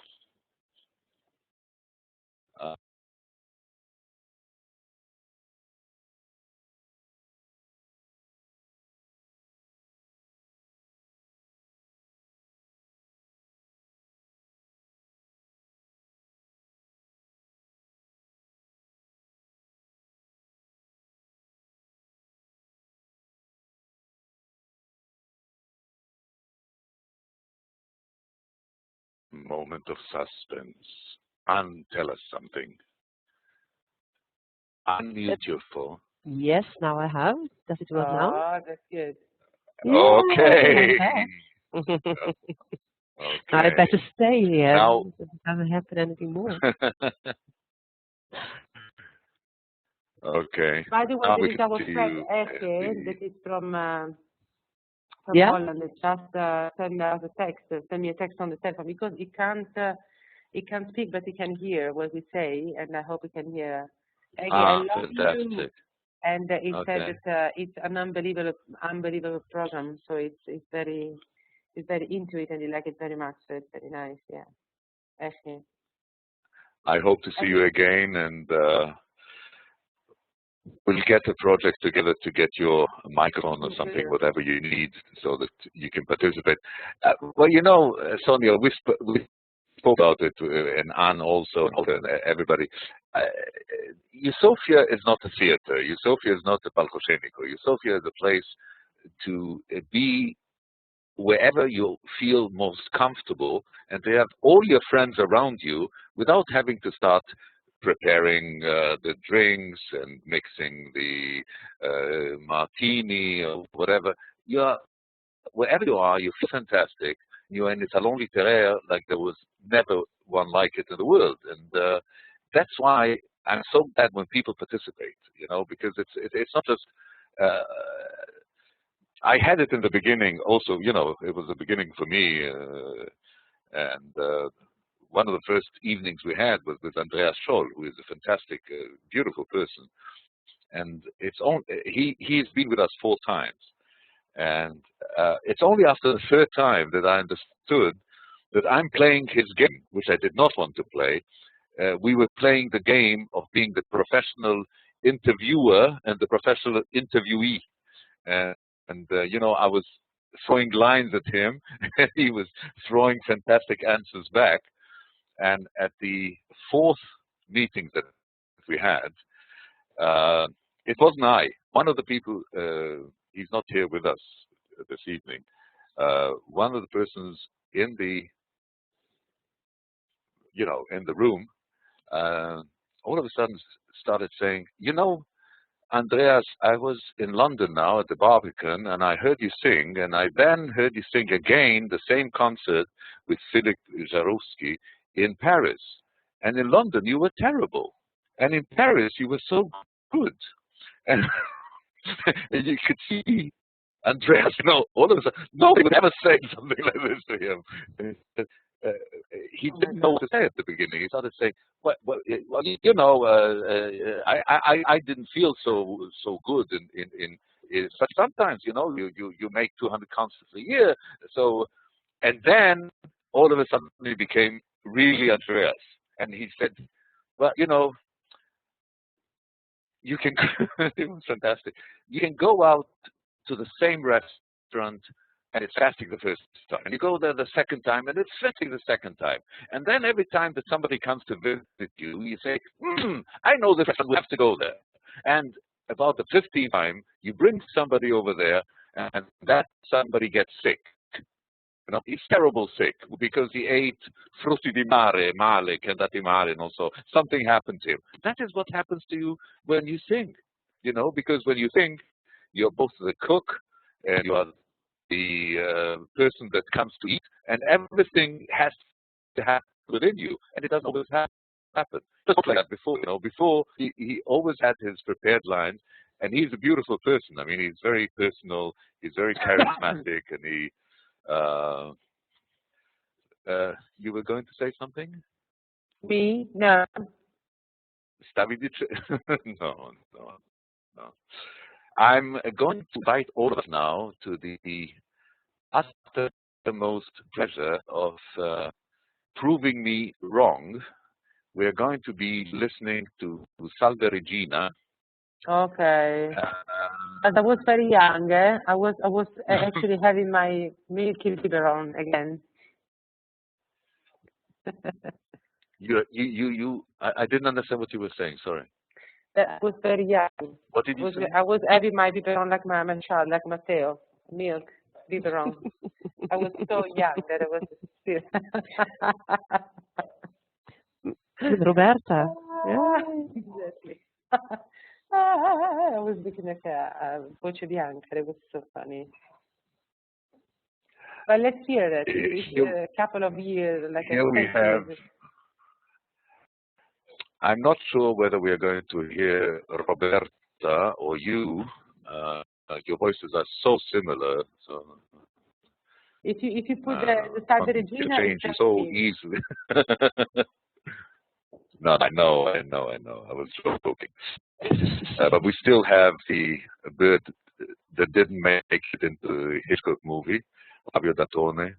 Moment of suspense. Anne, tell us something. Unmute your phone. Yes, now I have. Does it work now? Oh, that's good. Okay. Okay. I better stay here. Now, it doesn't happen anything more. Okay. By the way, now there is our friend Eke that is from Holland. Just send us a text. Send me a text on the telephone because he can't speak, but he can hear what we say, and I hope he can hear. Eke, I love fantastic. you. And he said that it's an unbelievable program. So it's very into it, and he like it very much. So it's very nice. Yeah. Eke. I hope to see you again, and we'll get a project together to get your microphone or something, whatever you need, so that you can participate. Well, you know, Sonia, we spoke about it, and Anne also, and everybody. Eusofia is not a theater. Eusofia is not a palcoscenico. Eusofia is a place to be wherever you feel most comfortable, and to have all your friends around you without having to start preparing the drinks and mixing the martini or whatever. Wherever you are, you feel fantastic. You're in the salon littéraire like there was never one like it in the world, and that's why I'm so glad when people participate. You know, because it's not just. I had it in the beginning also, you know, it was the beginning for me, and one of the first evenings we had was with Andreas Scholl, who is a fantastic, beautiful person, and he's been with us 4 times, and it's only after the 3rd time that I understood that I'm playing his game, which I did not want to play. We were playing the game of being the professional interviewer and the professional interviewee. And you know, I was throwing lines at him, and he was throwing fantastic answers back. And at the 4th meeting that we had, it wasn't I. One of the people, he's not here with us this evening. One of the persons in the, you know, in the room, all of a sudden started saying, you know, Andreas, I was in London now at the Barbican, and I heard you sing, and I then heard you sing again the same concert with Philip Jarowski in Paris. And in London, you were terrible. And in Paris, you were so good. And, and you could see Andreas, you know, all of a sudden, nobody would ever say something like this to him. He didn't know what to say at the beginning. He started saying, "Well, you know, I didn't feel so good in such sometimes, you know, you make 200 concerts a year, so." And then all of a sudden he became really Andreas, and he said, "Well, you know, you can." It was fantastic. You can go out to the same restaurant, and it's fantastic the first time. And you go there the second time, and it's fantastic the second time. And then every time that somebody comes to visit you, you say, I know this restaurant, we have to go there. And about the 15th time, you bring somebody over there, and that somebody gets sick. You know, he's terrible sick because he ate frutti di mare, male, candati male, and also something happened to him. That is what happens to you when you sing, you know, because when you sing, you're both the cook and you are the person that comes to eat, and everything has to happen within you, and it doesn't always happen. Just like that before, you know, before he always had his prepared lines, and he's a beautiful person. I mean, he's very personal, he's very charismatic, and he. You were going to say something? Me? No. Stavi no. I'm going to invite all of us now to the uttermost pleasure of proving me wrong. We're going to be listening to Salve Regina. Okay. But I was very young. I was actually having my milky biberon again. I didn't understand what you were saying. Sorry. I was very young. What did you say? I was having my biberon like my child, like Matteo. Milk biberon. I was so young that I was still. With Roberta. Yeah, exactly. I was looking like a voce bianca. It was so funny. But let's hear it. It's a couple of years, like here we have. I'm not sure whether we are going to hear Roberta or you. Your voices are so similar. So if you put the Salve Regina, change so easily. No, I know. I was joking. But we still have the bird that didn't make it into the Hitchcock movie, Fabio Dattone.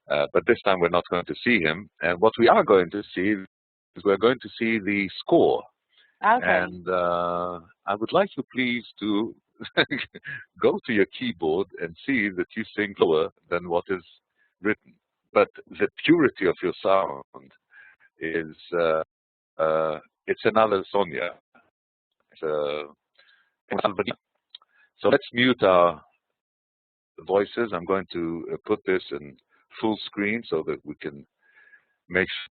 But this time we're not going to see him. And what we are going to see is we're going to see the score. Okay. And I would like you please to go to your keyboard and see that you sing lower than what is written. But the purity of your sound is, it's another Sonia. It's somebody. So let's mute our voices. I'm going to put this in full screen so that we can make sure.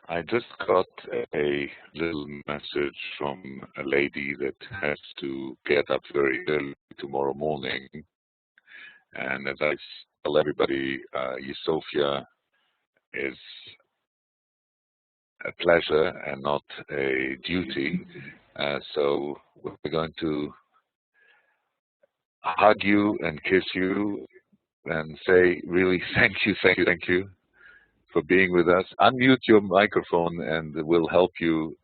I just got a little message from a lady that has to get up very early tomorrow morning. And as I tell everybody, Sophia is a pleasure and not a duty. So we're going to hug you and kiss you and say really thank you, thank you, thank you for being with us. Unmute your microphone and we'll help you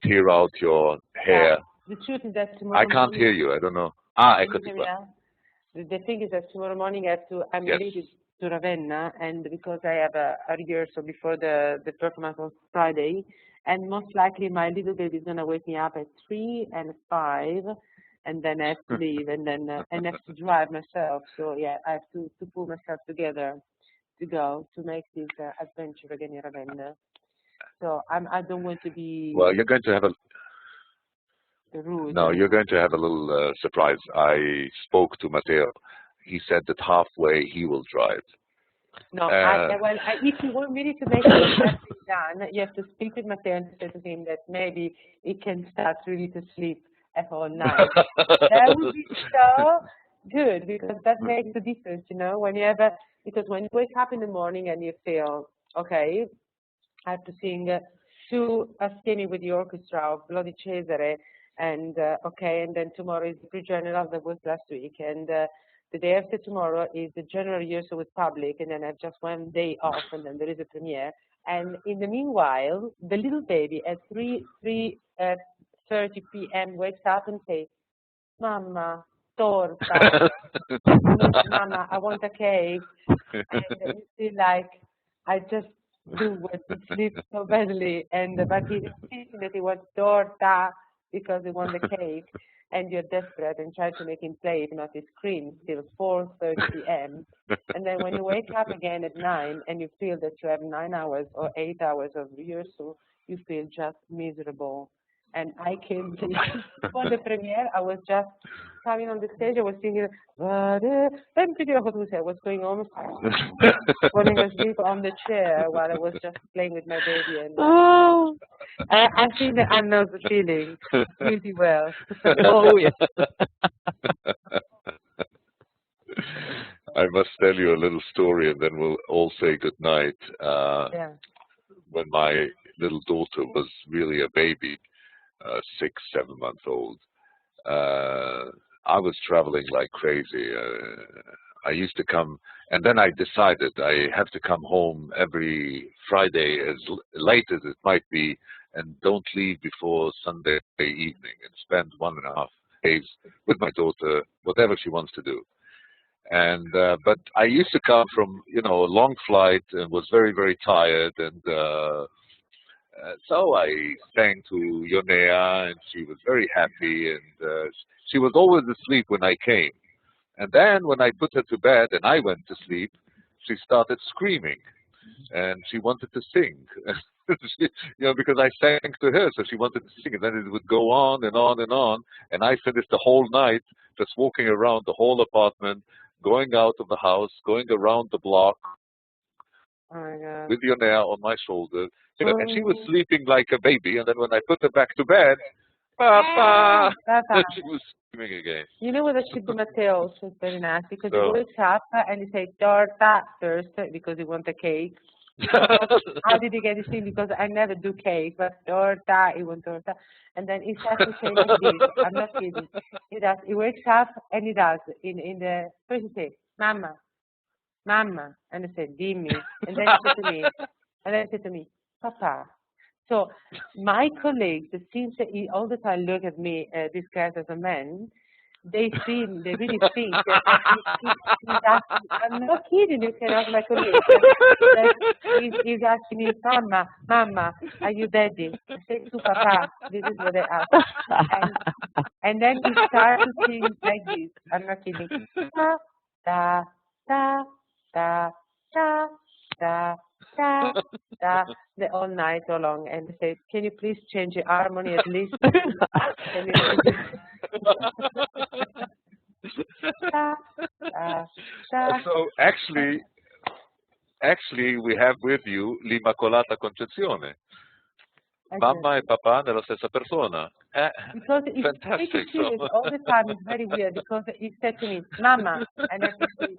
tear out your hair. The truth is that tomorrow I can't hear you. I don't know. Ecco di qua. The thing is that tomorrow morning I'm related to Ravenna, and because I have a rehearsal before the performance on Friday, and most likely my little baby is gonna wake me up at 3 and 5, and then I have to leave, and then I have to drive myself. So yeah, I have to pull myself together to go to make this adventure again in Ravenna. So I don't want to be. Well, you're going to have a. rude. No, you're going to have a little surprise. I spoke to Matteo. He said that halfway he will drive. No, if you want really to make it done, you have to speak with Matteo and say to him that maybe he can start really to sleep at all night. That would be so good, because that makes a difference, you know, when you have because when you wake up in the morning and you feel, okay, I have to sing 2 assiemi with the orchestra of Bloody Cesare, and okay, and then tomorrow is the pre-general that was last week, and the day after tomorrow is the general rehearsal with public, and then I have just 1 day off, and then there is a premiere. And in the meanwhile, the little baby at 3:30 p.m. wakes up and says, "Mama, torta." "Mama, I want a cake." And you feel like, I just do what he sleeps so badly, and but he's insisting that he wants torta because he wants the cake, and you're desperate and try to make him play, if not he screams till 4:30 p.m. And then when you wake up again at 9 and you feel that you have 9 hours or 8 hours of rehearsal, you feel just miserable. And I came to for the premiere, I was just coming on the stage, I was singing, I was going on, falling asleep on the chair while I was just playing with my baby. And I think that I know the feeling really well. Oh, yes. I must tell you a little story, and then we'll all say good night. When my little daughter was really a baby, 6, 7 months old, I was traveling like crazy. I used to come, and then I decided I have to come home every Friday, as late as it might be, and don't leave before Sunday evening, and spend 1.5 days with my daughter, whatever she wants to do. And but I used to come from, you know, a long flight and was very, very tired, and so I sang to Ionea, and she was very happy, and she was always asleep when I came. And then when I put her to bed and I went to sleep, she started screaming, and she wanted to sing. You know, because I sang to her, so she wanted to sing, and then it would go on and on and on, and I finished the whole night just walking around the whole apartment, going out of the house, going around the block, with Ionea on my shoulder, you know, and she was sleeping like a baby, and then when I put her back to bed, Papa, she was screaming again. You know what I should do, Matteo, also is very nice, because he wakes up and he says torta first because he wants a cake. How did he get this thing? Because I never do cake, but torta, he wants torta. And then he starts to say like this. I'm not kidding. He does. He wakes up and he does. In the first he says, "Mama, Mama," and I said, "Dimmi," and then he said to me, "Papa." So my colleagues, since he all the time look at me disguised as a man, they really think that he's asking, I'm not kidding, you can ask my colleagues. He's asking me, Mama, are you daddy? I say to Papa, this is what they ask. And then he starts to sing like this. I'm not kidding. Da, da, da, da, da, da, da, da, all night so long, and they say, "Can you please change the harmony at least?" So actually, we have with you l'Immacolata Concezione. Mamma e papà nella stessa persona. Because it's Fantastic. So. All the time it's very weird, because he said to me, "Mama," and I have to see,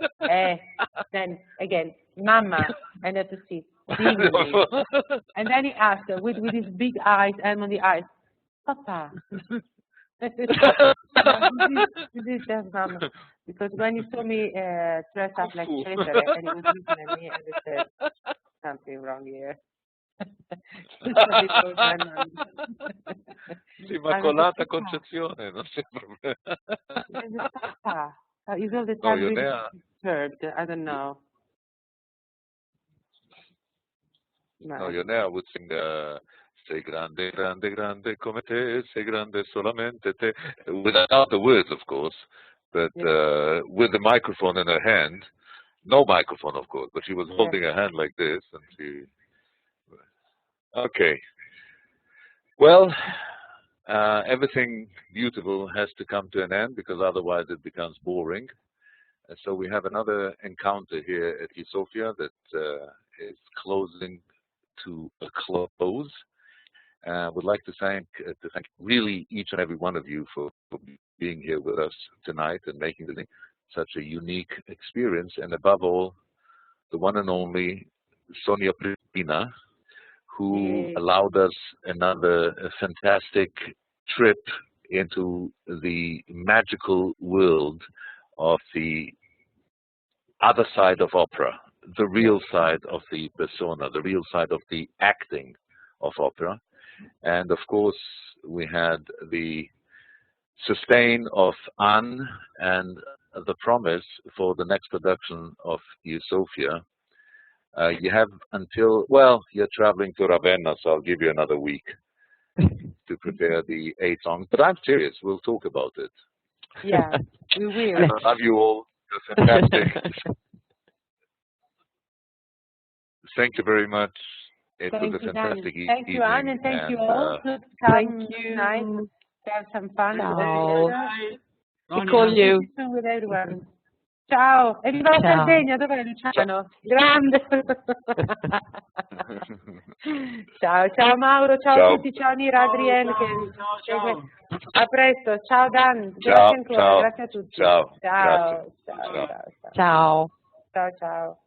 then again, "Mama," and I have to see, "Dimmi." And then he asked with his big eyes, and on the eyes, "Papa." This is just Mama. Because when he saw me dressed up like Cesare, and he was looking at me, and he said, "Something wrong here." L'Immacolata Concezione, non c'è problema. He's all the time really disturbed. I don't know. No, Ionea would sing "Sei grande, grande, grande come te, sei grande solamente te," without the words, of course, but with the microphone in her hand. No microphone, of course, but she was holding her hand like this, and she... Okay. Well, everything beautiful has to come to an end because otherwise it becomes boring. So we have another encounter here at Sofia that is closing to a close. Would like to thank really each and every one of you for being here with us tonight and making this such a unique experience, and above all, the one and only Sonia Prina, who allowed us another fantastic trip into the magical world of the other side of opera, the real side of the persona, the real side of the acting of opera. And of course, we had the sustain of Anne and the promise for the next production of Sofia. You have until, well, you're traveling to Ravenna, so I'll give you another week to prepare the 8 songs. But I'm serious, we'll talk about it. Yeah, we will. I love you all. You're fantastic. Thank you very much. It was a fantastic evening. Thank you, Anne, and thank you all. Thank you. Tonight. Have some fun. Ciao. We call you. With everyone. Ciao. E viva la Sardegna, dov'è Luciano? Grande. Ciao, ciao Mauro, ciao a tutti, ciao Nira, Adrienne. Ciao. A presto, ciao Dan, Ciao, grazie ancora, ciao. grazie a tutti. Ciao. Ciao. Grazie. Ciao. Ciao. Ciao.